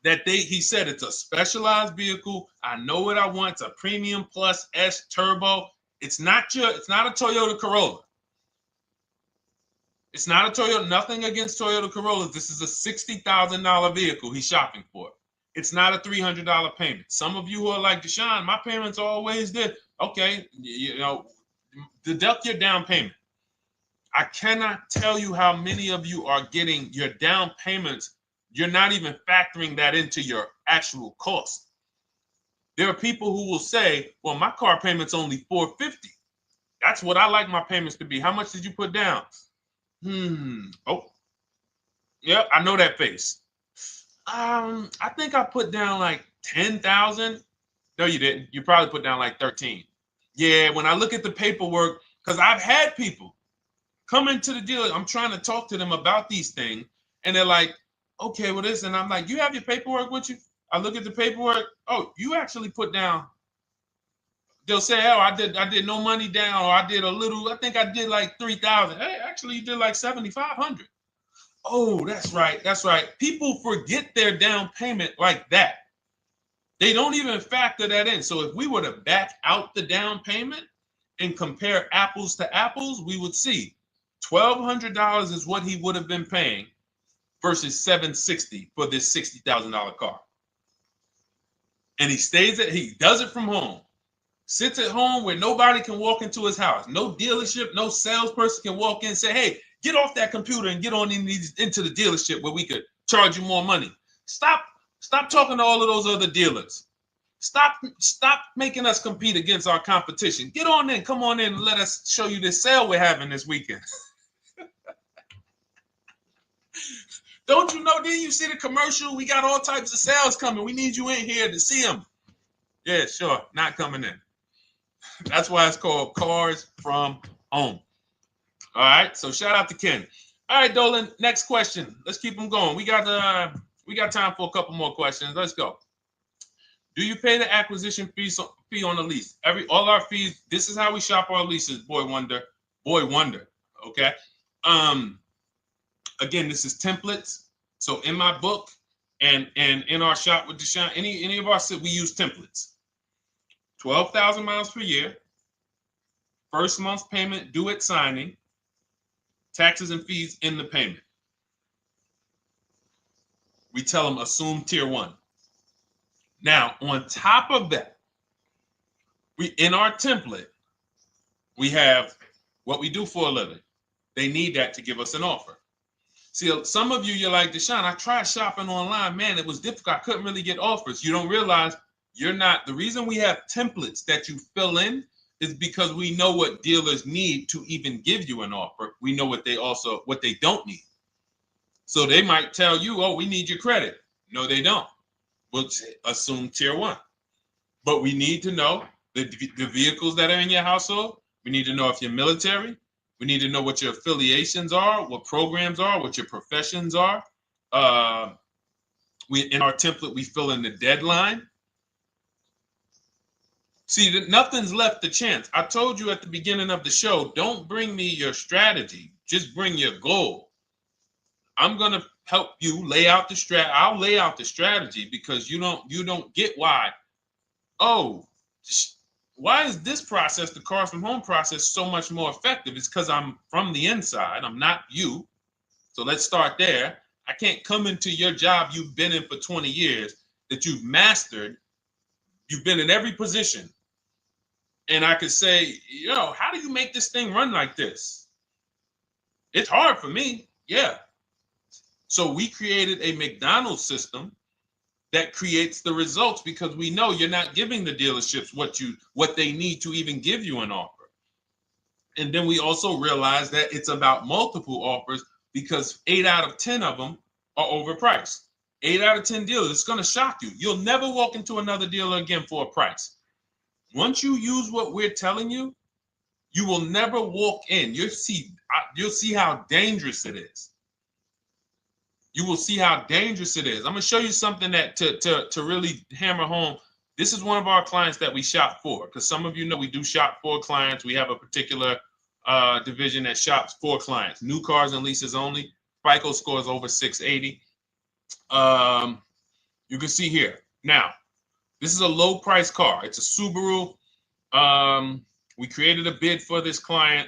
that he said it's a specialized vehicle. I know what I want. It's a premium plus S turbo. It's not a Toyota Corolla. It's not a Toyota, nothing against Toyota Corollas. This is a $60,000 vehicle he's shopping for. It's not a $300 payment. Some of you who are like, Deshone, my payments are always there. Okay, deduct your down payment. I cannot tell you how many of you are getting your down payments. You're not even factoring that into your actual cost. There are people who will say, well, my car payment's only $450. That's what I like my payments to be. How much did you put down? Oh, yep, I know that face. I think I put down like 10,000. No, you didn't. You probably put down like 13. Yeah, when I look at the paperwork, because I've had people come into the dealer. I'm trying to talk to them about these things, and they're like, okay, well, this, and I'm like, you have your paperwork with you? I look at the paperwork. Oh, you actually put down. They'll say, oh, I did no money down, or I did a little, I think I did like 3,000. Hey, actually you did like 7,500. Oh, that's right. People forget their down payment like that. They don't even factor that in. So if we were to back out the down payment and compare apples to apples, we would see $1,200 is what he would have been paying versus $760 for this $60,000 car. And he does it from home. Sits at home where nobody can walk into his house. No dealership, no salesperson can walk in and say, hey, get off that computer and get on into the dealership where we could charge you more money. Stop talking to all of those other dealers. Stop making us compete against our competition. Get on in, come on in and let us show you this sale we're having this weekend. Don't you know, didn't you see the commercial? We got all types of sales coming. We need you in here to see them. Yeah, sure, not coming in. That's why it's called Cars from Home. All right, so shout out to Ken. All right, Dolan, next question. Let's keep them going. We got time for a couple more questions. Let's go. Do you pay the acquisition fee on the lease? All our fees. This is how we shop our leases. Boy wonder. Okay. Again, this is templates. So in my book and in our shop with Deshone, any of our we use templates. 12,000 miles per year. First month's payment due at signing. Taxes and fees in the payment. We tell them assume tier 1. Now, on top of that, in our template, we have what we do for a living. They need that to give us an offer. See, some of you, you're like, Deshone, I tried shopping online. Man, it was difficult. I couldn't really get offers. You don't realize you're not. The reason we have templates that you fill in is because we know what dealers need to even give you an offer. We know what they don't need. So they might tell you, oh, we need your credit. No, they don't. We'll assume tier 1. But we need to know the vehicles that are in your household. We need to know if you're military. We need to know what your affiliations are, what programs are, what your professions are. In our template, we fill in the deadline. See, nothing's left to chance. I told you at the beginning of the show, don't bring me your strategy. Just bring your goal. I'm going to help you lay out the I'll lay out the strategy because you don't get why. Oh, why is this process, the Cars from Home process, so much more effective? It's because I'm from the inside. I'm not you. So let's start there. I can't come into your job you've been in for 20 years, that you've mastered. You've been in every position. And I could say, how do you make this thing run like this? It's hard for me. Yeah. So we created a McDonald's system that creates the results because we know you're not giving the dealerships what they need to even give you an offer. And then we also realize that it's about multiple offers because 8 out of 10 of them are overpriced. 8 out of 10 dealers, it's going to shock you. You'll never walk into another dealer again for a price. Once you use what we're telling you, you will never walk in. You'll see how dangerous it is. You will see how dangerous it is. I'm going to show you something that to really hammer home. This is one of our clients that we shop for, because some of you know we do shop for clients. We have a particular division that shops for clients. New cars and leases only. FICO score is over 680. You can see here. Now, this is a low price car. It's a Subaru. We created a bid for this client.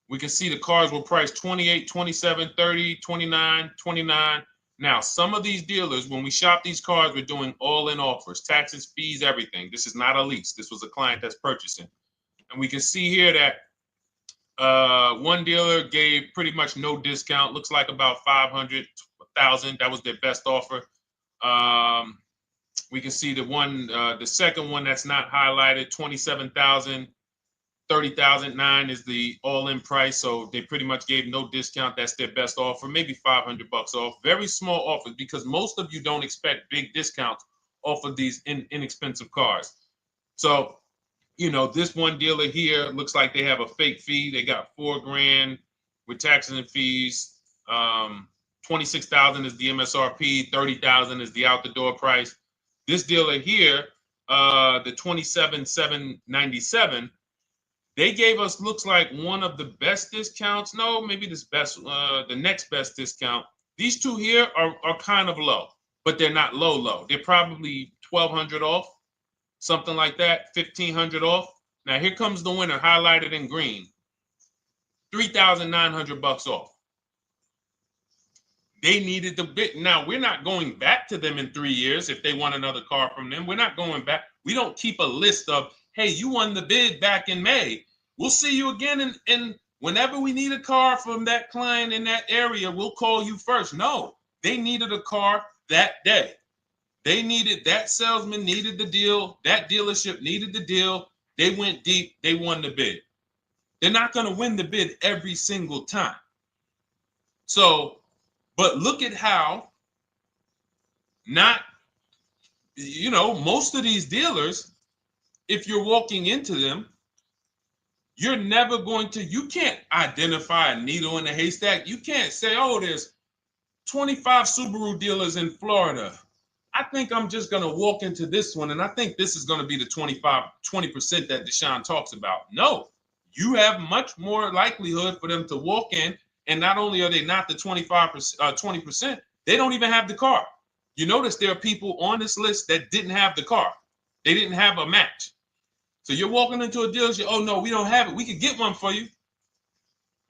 We can see the cars were priced 28, 27, 30, 29, 29. Now, some of these dealers, when we shop these cars, we're doing all-in offers, taxes, fees, everything. This is not a lease. This was a client that's purchasing. And we can see here that one dealer gave pretty much no discount. Looks like about 500, 1,000. That was their best offer. We can see the second one that's not highlighted, 27,000. 30,009 is the all-in price, so they pretty much gave no discount. That's their best offer, maybe $500 off. Very small offers because most of you don't expect big discounts off of these inexpensive cars. So, this one dealer here looks like they have a fake fee. They got $4,000 with taxes and fees. 26,000 is the MSRP. 30,000 is the out the door price. This dealer here, the 27,797. They gave us, looks like, one of the best discounts. No, maybe the next best discount. These two here are kind of low, but they're not low. They're probably 1,200 off, something like that, 1,500 off. Now here comes the winner, highlighted in green, 3,900 off. They needed the bid. Now we're not going back to them in 3 years if they want another car from them. We're not going back. We don't keep a list of, hey, you won the bid back in May. We'll see you again. And whenever we need a car from that client in that area, we'll call you first. No, they needed a car that day. That salesman needed the deal. That dealership needed the deal. They went deep. They won the bid. They're not going to win the bid every single time. So, but look at how most of these dealers, if you're walking into them, you can't identify a needle in a haystack. You can't say, oh, there's 25 Subaru dealers in Florida. I think I'm just going to walk into this one, and I think this is going to be the 20% that Deshone talks about. No, you have much more likelihood for them to walk in, and not only are they not the 20%, they don't even have the car. You notice there are people on this list that didn't have the car. They didn't have a match. So you're walking into a dealership, oh, no, we don't have it. We could get one for you.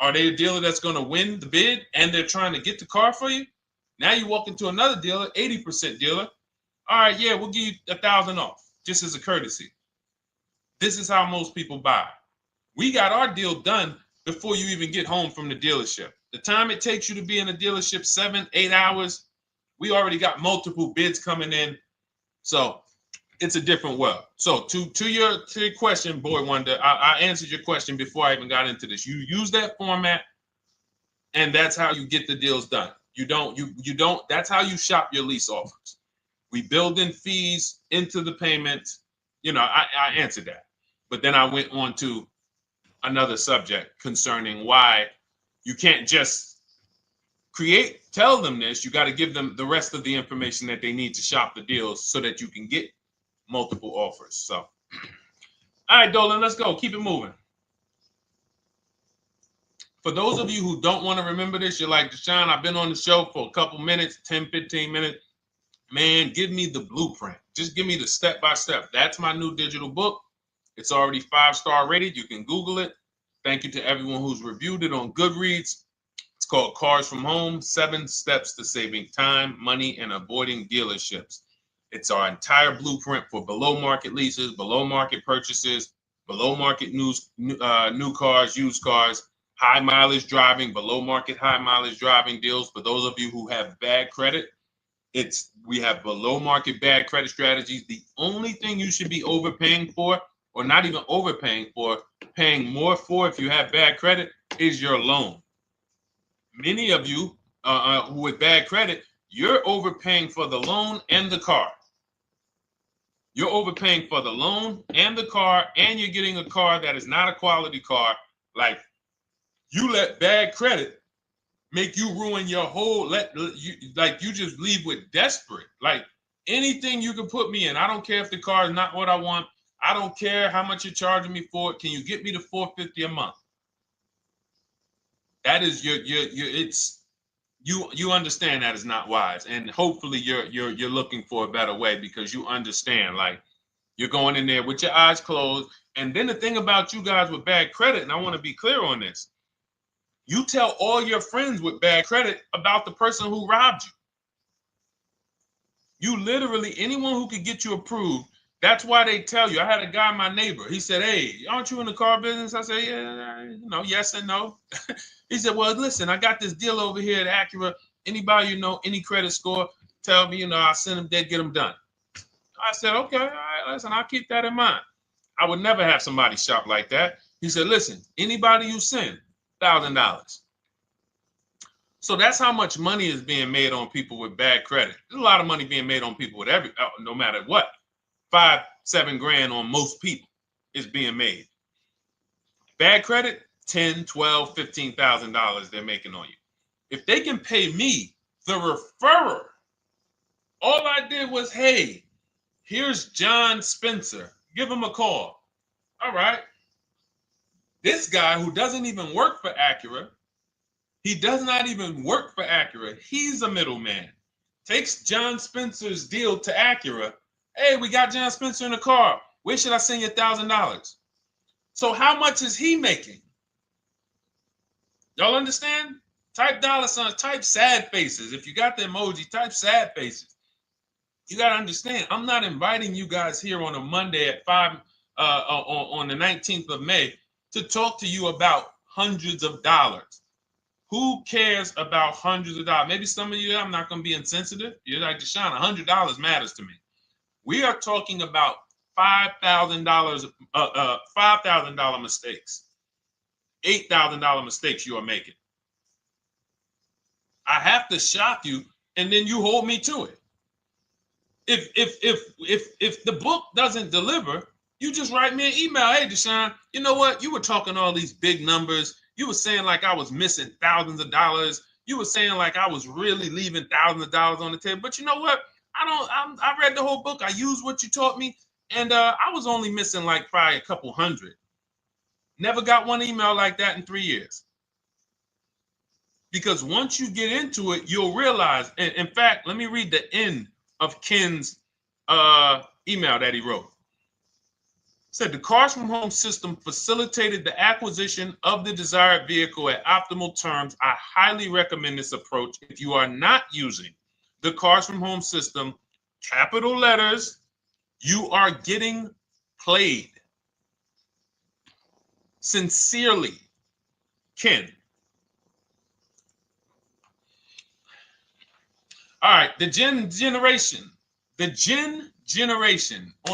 Are they a dealer that's going to win the bid and they're trying to get the car for you? Now you walk into another dealer, 80% dealer. All right, yeah, we'll give you 1,000 off, just as a courtesy. This is how most people buy. We got our deal done before you even get home from the dealership. The time it takes you to be in a dealership, 7-8 hours, we already got multiple bids coming in. So it's a different world. So to your question, Boy Wonder, I answered your question before I even got into this. You use that format, and that's how you get the deals done. You don't, that's how you shop your lease offers. We build in fees into the payments. You know, I answered that. But then I went on to another subject concerning why you can't just tell them this. You got to give them the rest of the information that they need to shop the deals so that you can get multiple offers. So, all right, Dolan, let's go. Keep it moving. For those of you who don't want to remember this, you're like, Deshone, I've been on the show for a couple minutes, 10, 15 minutes. Man, give me the blueprint. Just give me the step-by-step. That's my new digital book. It's already 5-star rated. You can Google it. Thank you to everyone who's reviewed it on Goodreads. It's called Cars from Home, 7 Steps to Saving Time, Money, and Avoiding Dealerships. It's our entire blueprint for below market leases, below market purchases, below market new cars, used cars, high mileage driving, below market high mileage driving deals. For those of you who have bad credit, we have below market bad credit strategies. The only thing you should be overpaying for, or not even overpaying for, paying more for if you have bad credit, is your loan. Many of you with bad credit, you're overpaying for the loan and the car. You're overpaying for the loan and the car, and you're getting a car that is not a quality car. Like, you let bad credit make you ruin your whole, you just leave with desperate. Like, anything you can put me in. I don't care if the car is not what I want. I don't care how much you're charging me for it. Can you get me to $450 a month? That is you understand that is not wise. And hopefully you're looking for a better way, because you understand, like, you're going in there with your eyes closed. And then the thing about you guys with bad credit, and I want to be clear on this, you tell all your friends with bad credit about the person who robbed you. You literally, anyone who could get you approved, that's why they tell you. I had a guy, my neighbor, he said, hey, aren't you in the car business? I said, yeah, yes and no. He said, well, listen, I got this deal over here at Acura. Anybody you know, any credit score, tell me, I'll send them there, get them done. I said, okay, all right, listen, I'll keep that in mind. I would never have somebody shop like that. He said, listen, anybody you send, $1,000. So that's how much money is being made on people with bad credit. There's a lot of money being made on people with no matter what. 5-7 grand on most people is being made. Bad credit, $10,000, $12,000, $15,000 they're making on you. If they can pay me, the referrer, all I did was, hey, here's John Spencer. Give him a call. All right. This guy who doesn't even work for Acura, he does not even work for Acura. He's a middleman. Takes John Spencer's deal to Acura. Hey, we got John Spencer in the car. Where should I send you $1,000? So how much is he making? Y'all understand? Type dollar signs, type sad faces. If you got the emoji, type sad faces. You got to understand, I'm not inviting you guys here on a Monday at 5 on the 19th of May to talk to you about hundreds of dollars. Who cares about hundreds of dollars? Maybe some of you, I'm not going to be insensitive. You're like, Deshone, $100 matters to me. We are talking about $5,000 mistakes, $8,000 mistakes you are making. I have to shock you, and then you hold me to it. If the book doesn't deliver, you just write me an email. Hey, Deshone, you know what? You were talking all these big numbers. You were saying like I was missing thousands of dollars. You were saying like I was really leaving thousands of dollars on the table. But you know what? I read the whole book. I used what you taught me. And I was only missing like probably a couple hundred. Never got one email like that in 3 years. Because once you get into it, you'll realize. And in fact, let me read the end of Ken's email that he wrote. Said the Cars from Home system facilitated the acquisition of the desired vehicle at optimal terms. I highly recommend this approach. If you are not using the Cars from Home system, capital letters, you are getting played. Sincerely, Ken. All right, the Gen Generation on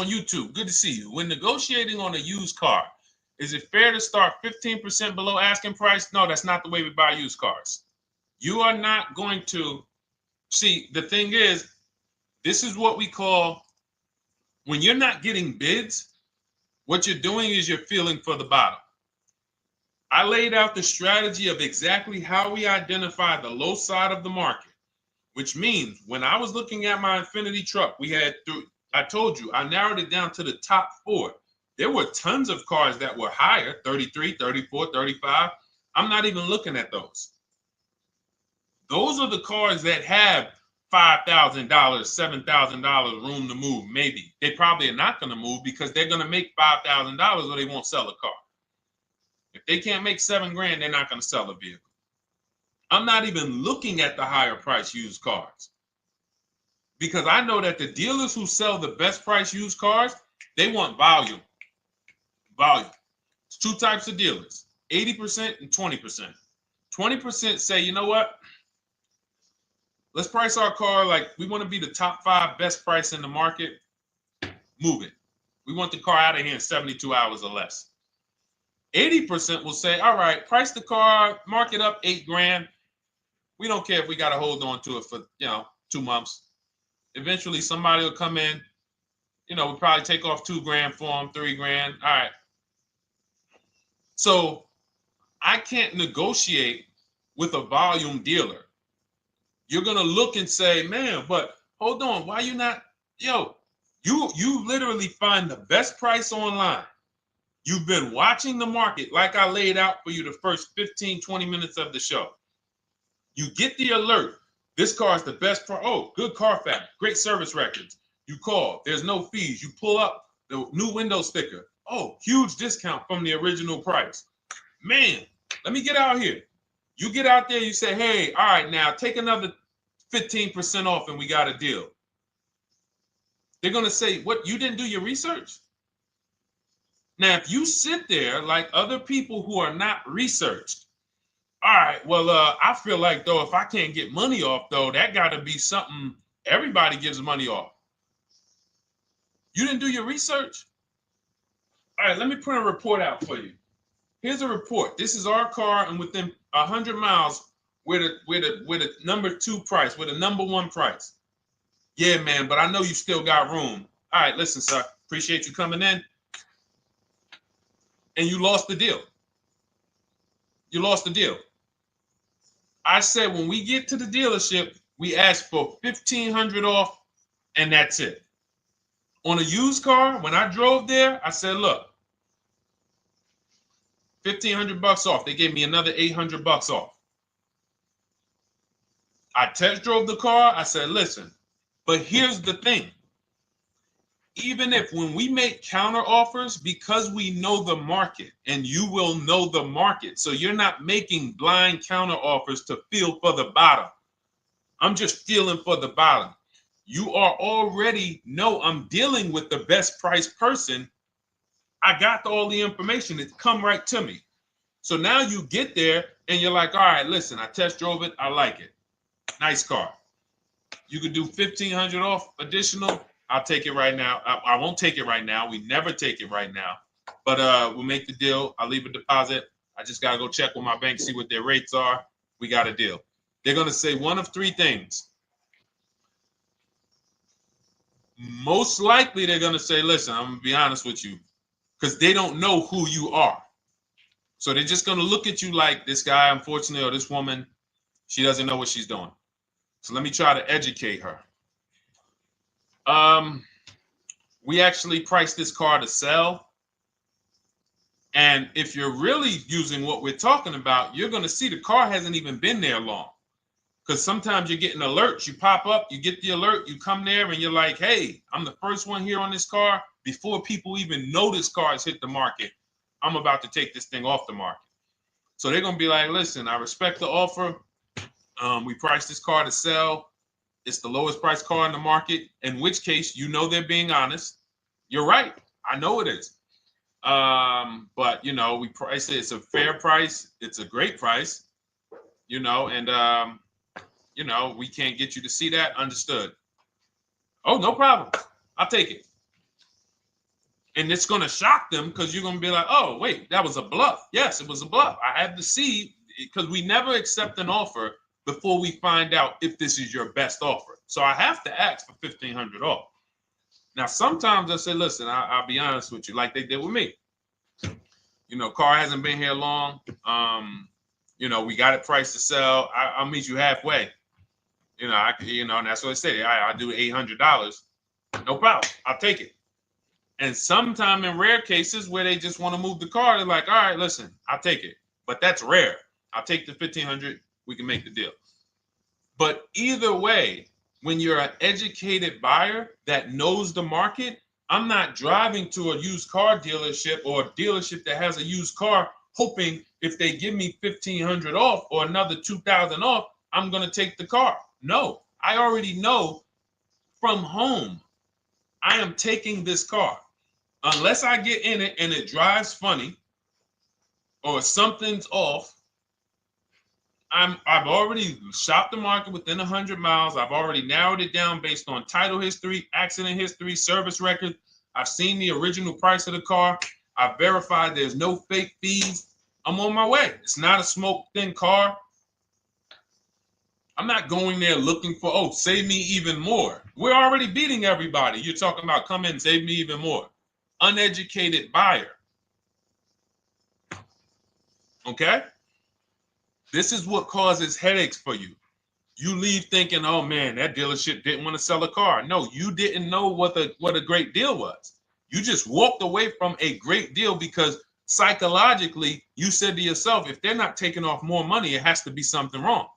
YouTube. Good to see you. When negotiating on a used car, is it fair to start 15% below asking price? No, that's not the way we buy used cars. You are not going to see. The thing is, this is what we call, when you're not getting bids, what you're doing is you're feeling for the bottom. I laid out the strategy of exactly how we identify the low side of the market, which means when I was looking at my Infinity truck, I told you, I narrowed it down to the top 4. There were tons of cars that were higher, 33, 34, 35. I'm not even looking at those. Those are the cars that have $5,000, $7,000 room to move. Maybe they probably are not going to move because they're going to make $5,000 or they won't sell a car. If they can't make $7,000, they're not going to sell a vehicle. I'm not even looking at the higher price used cars because I know that the dealers who sell the best price used cars, they want volume. Volume. It's 2 types of dealers, 80% and 20%. 20% say, you know what? Let's price our car like we want to be the top 5 best price in the market. Move it. We want the car out of here in 72 hours or less. 80% will say, all right, price the car, mark it up $8,000. We don't care if we got to hold on to it for 2 months. Eventually, somebody will come in. We'll probably take off $2,000 for them, $3,000. All right. So I can't negotiate with a volume dealer. You're gonna look and say, man, but hold on, why you not? You literally find the best price online. You've been watching the market like I laid out for you the first 15, 20 minutes of the show. You get the alert. This car is the best price. Oh, good Carfax, great service records. You call, there's no fees. You pull up the new window sticker. Oh, huge discount from the original price. Man, let me get out here. You get out there, you say, hey, all right, now take another 15% off and we got a deal. They're going to say, what, you didn't do your research? Now, if you sit there like other people who are not researched, all right, well, I feel like, though, if I can't get money off, though, that got to be something everybody gives money off. You didn't do your research? All right, let me print a report out for you. Here's a report. This is our car, and within 100 miles, we're the number 2 price, we're the number 1 price. Yeah, man, but I know you still got room. All right, listen, sir, appreciate you coming in. And you lost the deal. You lost the deal. I said when we get to the dealership, we ask for $1,500 off, and that's it. On a used car, when I drove there, I said, look, $1,500 off. They gave me another $800 off. I test drove the car. I said, listen, but here's the thing. Even if when we make counter offers, because we know the market, and you will know the market, so you're not making blind counter offers to feel for the bottom. I'm just feeling for the bottom. You are already know I'm dealing with the best price person. I got all the information. It's come right to me. So now you get there and you're like, all right, listen, I test drove it. I like it. Nice car. You could do $1,500 off additional. I'll take it right now. I won't take it right now. We never take it right now. But we'll make the deal. I'll leave a deposit. I just got to go check with my bank, see what their rates are. We got a deal. They're going to say one of 3 things. Most likely they're going to say, listen, I'm going to be honest with you, because they don't know who you are. So they're just going to look at you like this guy, unfortunately, or this woman, she doesn't know what she's doing. So let me try to educate her. We actually priced this car to sell. And if you're really using what we're talking about, you're going to see the car hasn't even been there long. Because sometimes you're getting alerts. You pop up, you get the alert, you come there, and you're like, hey, I'm the first one here on this car. Before people even know this car has hit the market, I'm about to take this thing off the market. So they're going to be like, listen, I respect the offer. We priced this car to sell. It's the lowest price car in the market, in which case, they're being honest. You're right. I know it is. But, we price it. It's a fair price. It's a great price, and, you know, we can't get you to see that. Understood. Oh, no problem. I'll take it. And it's going to shock them because you're going to be like, oh, wait, that was a bluff. Yes, it was a bluff. I had to see, because we never accept an offer before we find out if this is your best offer. So I have to ask for $1,500 off. Now, sometimes I say, listen, I'll be honest with you, like they did with me. You know, car hasn't been here long. You know, we got it priced to sell. I'll meet you halfway. You know, and that's what I say. I'll do $800. No problem. I'll take it. And sometime in rare cases where they just want to move the car, they're like, all right, listen, I'll take it. But that's rare. I'll take the $1,500. We can make the deal. But either way, when you're an educated buyer that knows the market, I'm not driving to a used car dealership or a dealership that has a used car hoping if they give me $1,500 off or another $2,000 off, I'm going to take the car. No, I already know from home I am taking this car. Unless I get in it and it drives funny or something's off, I've already shopped the market within 100 miles. I've already narrowed it down based on title history, accident history, service record. I've seen the original price of the car. I've verified there's no fake fees. I'm on my way. It's not a smoke thin car. I'm not going there looking for, oh, save me even more. We're already beating everybody. You're talking about come in, save me even more. Uneducated buyer. Okay? This is what causes headaches for you. You leave thinking, oh man, that dealership didn't want to sell a car. No, you didn't know what a great deal was. You just walked away from a great deal because psychologically you said to yourself, if they're not taking off more money, it has to be something wrong.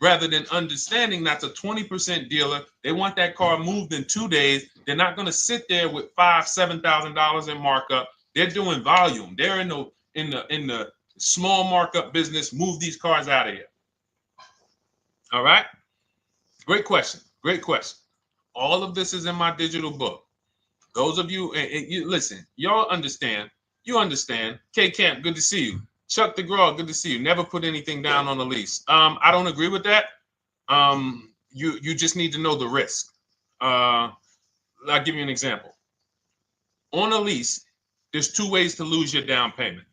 Rather than understanding that's a 20% dealer, they want that car moved in 2 days. They're not going to sit there with $5,000, $7,000 in markup. They're doing volume. They're in the small markup business. Move these cars out of here. All right. Great question. Great question. All of this is in my digital book. Those of you, and you listen, y'all understand. You understand. K Camp, good to see you. Chuck DeGraw, good to see you. Never put anything down on the lease. I don't agree with that. You just need to know the risk. I'll give you an example. On a lease, there's 2 ways to lose your down payment.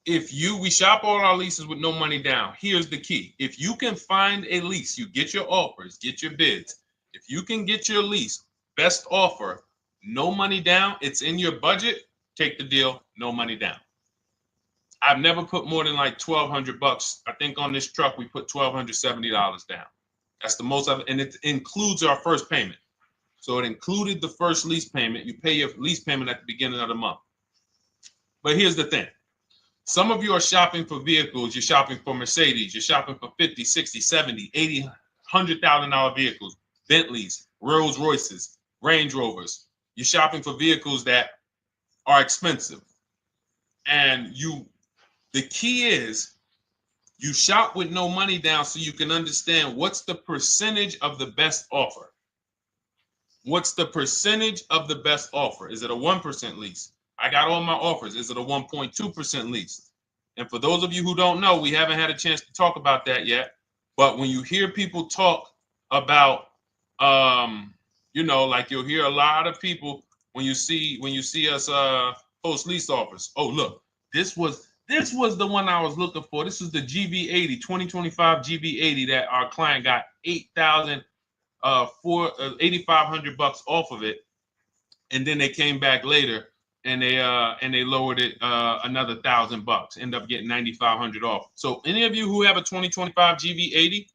We shop all our leases with no money down. Here's the key. If you can find a lease, you get your offers, get your bids. If you can get your lease, best offer, no money down, it's in your budget, take the deal, no money down. I've never put more than like $1,200. I think on this truck, we put $1,270 down. That's the most of it. And it includes our first payment. So it included the first lease payment. You pay your lease payment at the beginning of the month. But here's the thing. Some of you are shopping for vehicles. You're shopping for Mercedes. You're shopping for 50, 60, 70, 80, $100,000 vehicles, Bentleys, Rolls Royces, Range Rovers. You're shopping for vehicles that are expensive. And the key is you shop with no money down so you can understand what's the percentage of the best offer. What's the percentage of the best offer? Is it a 1% lease? I got all my offers. Is it a 1.2% lease? And for those of you who don't know, we haven't had a chance to talk about that yet. But when you hear people talk about, like you'll hear a lot of people when you see us post lease offers. Oh, look, this was the one I was looking for. This is the GV80, 2025 GV80 that our client got $8,500 off of it, and then they came back later and they lowered it another $1,000. End up getting $9,500 off. So any of you who have a 2025 GV80,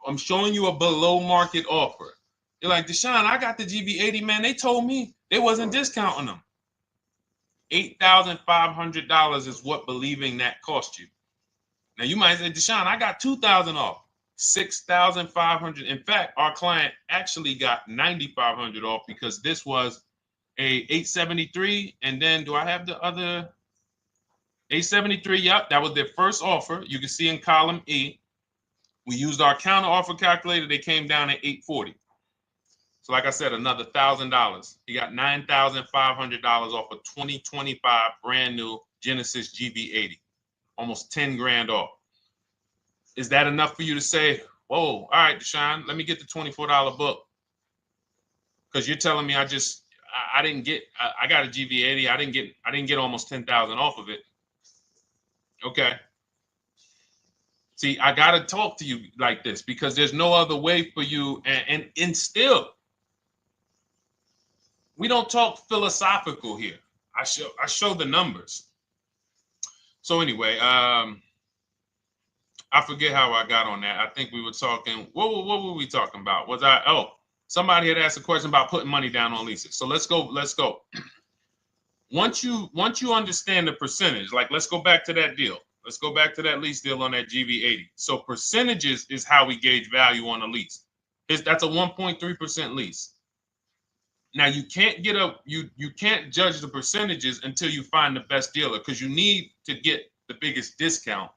I'm showing you a below market offer. You're like, Deshone, I got the GV80, man. They told me they wasn't discounting them. $8,500 is what believing that cost you. Now you might say, Deshone, I got $2,000 off. $6,500. In fact, our client actually got $9,500 off because this was a 873. And then do I have the other 873? Yep, that was their first offer. You can see in column E. We used our counter offer calculator. They came down at 840. So like I said, another $1,000. He got $9,500 off a 2025 brand new Genesis GV80. almost 10 grand off. Is that enough for you to say, whoa, all right, Deshone, let me get the $24 book? Because you're telling me I didn't get, I got a GV80. I didn't get almost 10,000 off of it. Okay. See, I got to talk to you like this because there's no other way for you. And still, we don't talk philosophical here. I show the numbers. So anyway, I forget how I got on that. I think we were talking, what were we talking about? Somebody had asked a question about putting money down on leases. So let's go. Once you understand the percentage, like let's go back to that deal. Let's go back to that lease deal on that GV80. So percentages is how we gauge value on a lease. That's a 1.3% lease. Now you can't you can't judge the percentages until you find the best dealer, because you need to get the biggest discount,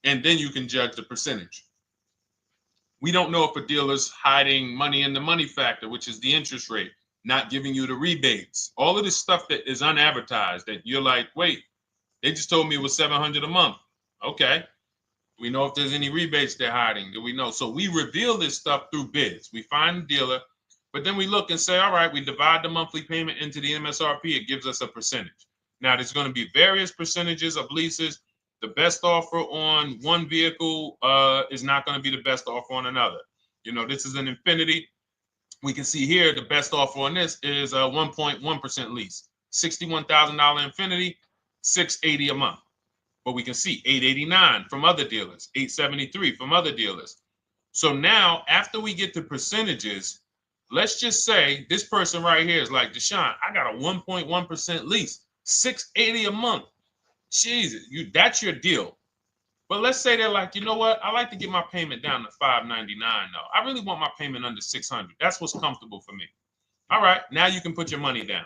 and then you can judge the percentage. We don't know if a dealer's hiding money in the money factor, which is the interest rate, not giving you the rebates, all of this stuff that is unadvertised that you're like, wait, they just told me it was $700 a month. Okay. We know if there's any rebates they're hiding. Do we know? So we reveal this stuff through bids. We find the dealer, but then we look and say, all right, we divide the monthly payment into the MSRP. It gives us a percentage. Now, there's going to be various percentages of leases. The best offer on one vehicle is not going to be the best offer on another. You know, this is an Infinity. We can see here the best offer on this is a 1.1% lease. $61,000 Infinity, $680 a month. But we can see $889 from other dealers, $873 from other dealers. So now, after we get the percentages, let's just say this person right here is like, Deshone, I got a 1.1% lease, $680 a month. Jesus, that's your deal. But let's say they're like, you know what? I like to get my payment down to $599 though. I really want my payment under $600. That's what's comfortable for me. All right, now you can put your money down.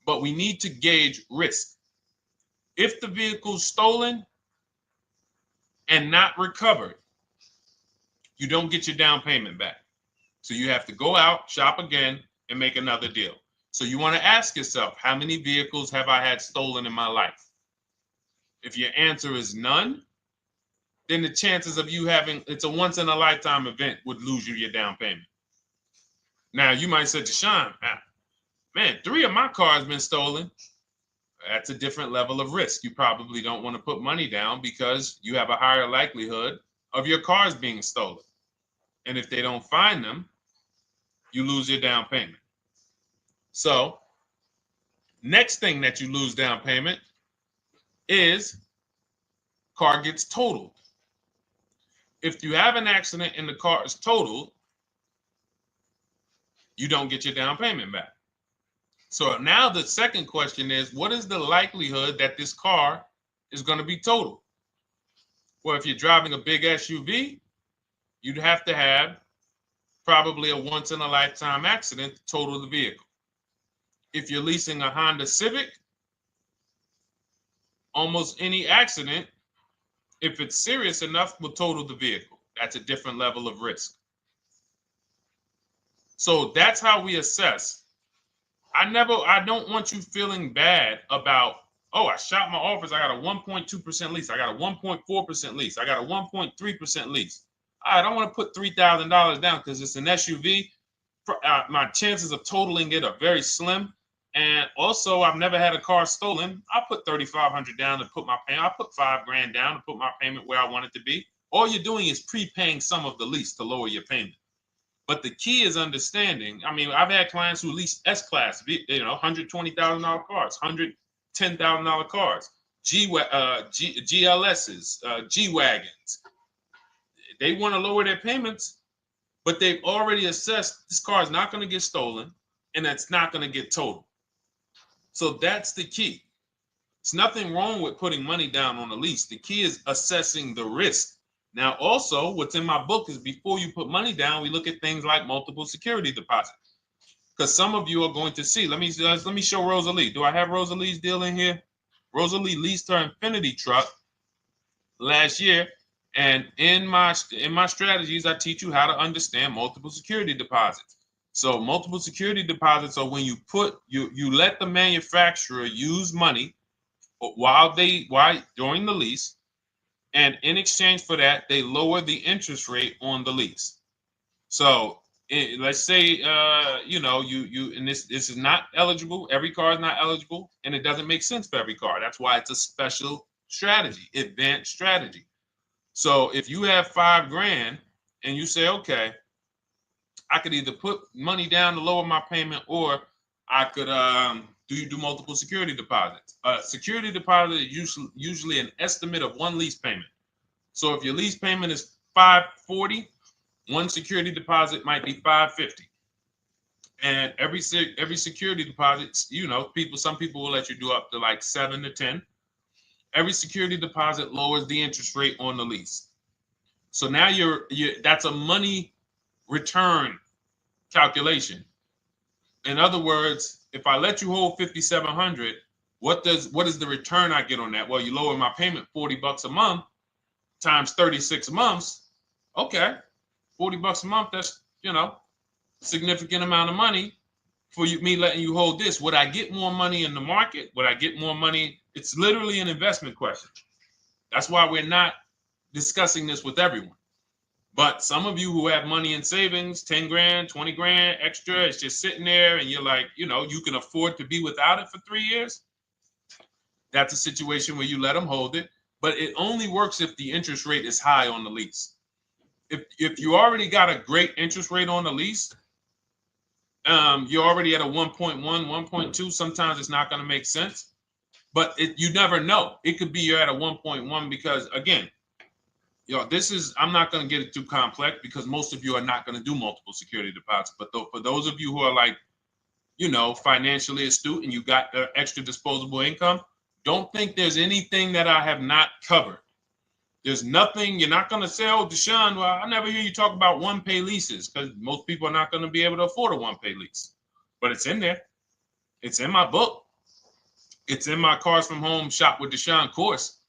But we need to gauge risk. If the vehicle's stolen and not recovered, you don't get your down payment back. So you have to go out, shop again, and make another deal. So you want to ask yourself, how many vehicles have I had stolen in my life? If your answer is none, then the chances of you having, it's a once in a lifetime event, would lose you your down payment. Now you might say, Deshone, man, 3 of my cars been stolen. That's a different level of risk. You probably don't want to put money down because you have a higher likelihood of your cars being stolen. And if they don't find them, you lose your down payment. So next thing that you lose down payment is car gets totaled. If you have an accident and the car is totaled, you don't get your down payment back. So now the second question is, what is the likelihood that this car is going to be totaled? Well, if you're driving a big SUV, you'd have to have probably a once in a lifetime accident to total the vehicle. If you're leasing a Honda Civic, almost any accident, if it's serious enough, will total the vehicle. That's a different level of risk. So that's how we assess. I don't want you feeling bad about, oh, I shot my office. I got a 1.2% lease. I got a 1.4% lease. I got a 1.3% lease. I don't want to put $3,000 down because it's an SUV. My chances of totaling it are very slim. And also, I've never had a car stolen. I put $3,500 down to put my payment. I put $5,000 down to put my payment where I want it to be. All you're doing is prepaying some of the lease to lower your payment. But the key is understanding. I mean, I've had clients who lease S-Class, $120,000 cars, $110,000 cars, GLSs, G-Wagons. They want to lower their payments, but they've already assessed this car is not going to get stolen and it's not going to get totaled. So that's the key. There's nothing wrong with putting money down on a lease. The key is assessing the risk. Now, also, what's in my book is before you put money down, we look at things like multiple security deposits. Because some of you are going to see, let me show Rosalie. Do I have Rosalie's deal in here? Rosalie leased her Infinity truck last year. And in my strategies, I teach you how to understand multiple security deposits. So multiple security deposits are when you let the manufacturer use money during the lease And in exchange for that, they lower the interest rate on the lease. So let's say, and this is not eligible. Every car is not eligible, and it doesn't make sense for every car. That's why it's a special strategy, advanced strategy. So if you have $5,000 and you say, okay, I could either put money down to lower my payment, or I could do multiple security deposits. Security deposit is usually an estimate of one lease payment. So if your lease payment is $540, one security deposit might be $550. And every security deposit, some people will let you do up to like 7 to 10. Every security deposit lowers the interest rate on the lease. So now that's a money return calculation. In other words, if I let you hold $5,700, what is the return I get on that? Well, you lower my payment $40 a month times 36 months. Okay, $40 a month. That's significant amount of money for me letting you hold this. Would I get more money in the market? Would I get more money? It's literally an investment question. That's why we're not discussing this with everyone. But some of you who have money in savings, 10 grand, 20 grand extra, it's just sitting there, and you're like, you can afford to be without it for 3 years. That's a situation where you let them hold it, but it only works if the interest rate is high on the lease. If you already got a great interest rate on the lease, you're already at a 1.1, 1.2. Sometimes it's not going to make sense, but you never know. It could be you're at a 1.1 because, again, I'm not going to get it too complex because most of you are not going to do multiple security deposits. But for those of you who are like, financially astute and you got extra disposable income, don't think there's anything that I have not covered. There's nothing. You're not going to say, oh, Deshone, well, I never hear you talk about one-pay leases, because most people are not going to be able to afford a one-pay lease. But it's in there. It's in my book. It's in my Cars from Home Shop with Deshone course.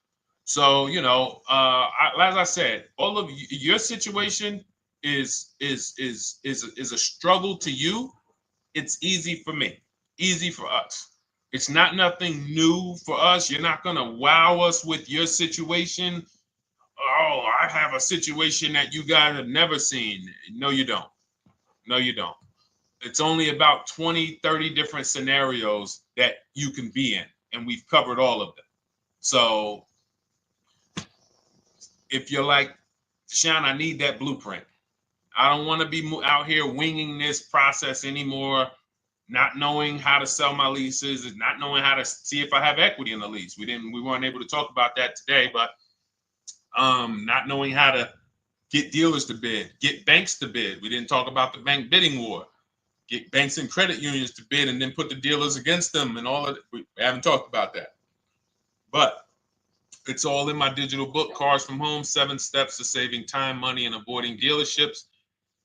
So, as I said, all of your situation is a struggle to you. It's easy for me, easy for us. It's nothing new for us. You're not going to wow us with your situation. Oh, I have a situation that you guys have never seen. No, you don't. No, you don't. It's only about 20, 30 different scenarios that you can be in, and we've covered all of them. So if you're like, Deshone, I need that blueprint. I don't want to be out here winging this process anymore, not knowing how to sell my leases and not knowing how to see if I have equity in the lease. We weren't able to talk about that today, but not knowing how to get dealers to bid, get banks to bid. We didn't talk about the bank bidding war. Get banks and credit unions to bid and then put the dealers against them and all of it. We haven't talked about that. But it's all in my digital book, Cars from Home, 7 Steps to Saving Time, Money, and Avoiding Dealerships.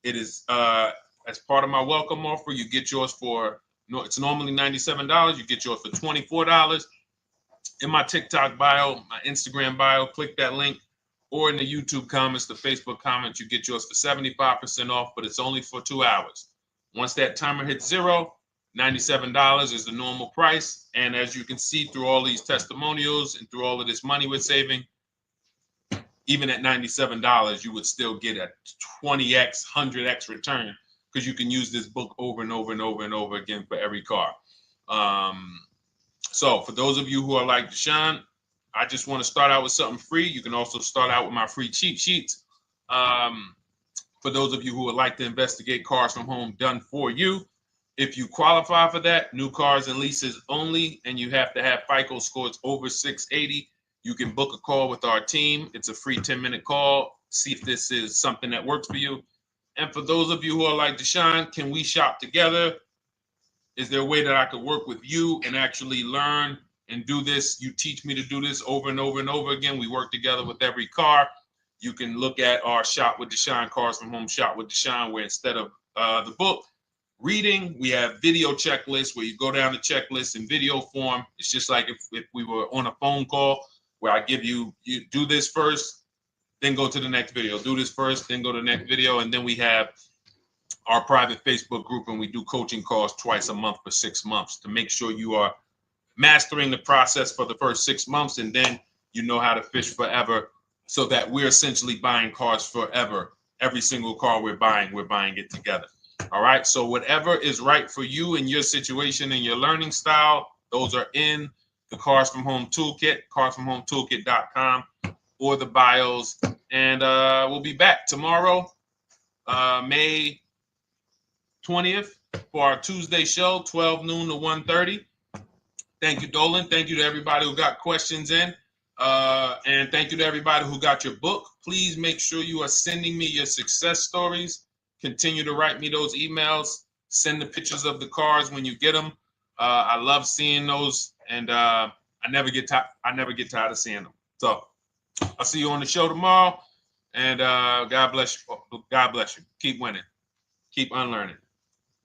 It is as part of my welcome offer. You get yours it's normally $97. You get yours for $24. In my TikTok bio, my Instagram bio, click that link, or in the YouTube comments, the Facebook comments, you get yours for 75% off, but it's only for 2 hours. Once that timer hits 0, $97 is the normal price. And as you can see through all these testimonials and through all of this money we're saving, even at $97, you would still get a 20x, 100x return, because you can use this book over and over and over and over again for every car. So for those of you who are like, Deshone, I just want to start out with something free. You can also start out with my free cheat sheets. For those of you who would like to investigate Cars from Home done for you, if you qualify for that, new cars and leases only, and you have to have FICO scores over 680, you can book a call with our team. It's a free 10-minute call. See if this is something that works for you. And for those of you who are like, Deshone, can we shop together? Is there a way that I could work with you and actually learn and do this? You teach me to do this over and over and over again. We work together with every car. You can look at our Shop with Deshone, Cars from Home Shop with Deshone, where instead of the book reading, we have video checklists where you go down the checklist in video form. It's just like if we were on a phone call, where I give you do this first, then go to the next video. Do this first, then go to the next video. And then we have our private Facebook group, and we do coaching calls twice a month for 6 months to make sure you are mastering the process for the first 6 months, and then you know how to fish forever so that we're essentially buying cars forever. Every single car we're buying it together. All right. So whatever is right for you and your situation and your learning style, those are in the Cars from Home Toolkit, carsfromhometoolkit.com, or the bios. And we'll be back tomorrow, May 20th, for our Tuesday show, 12 noon to 1:30. Thank you, Dolan. Thank you to everybody who got questions in. And thank you to everybody who got your book. Please make sure you are sending me your success stories. Continue to write me those emails. Send the pictures of the cars when you get them. I love seeing those, and I never get tired of seeing them. So I'll see you on the show tomorrow. And God bless you. God bless you. Keep winning. Keep unlearning.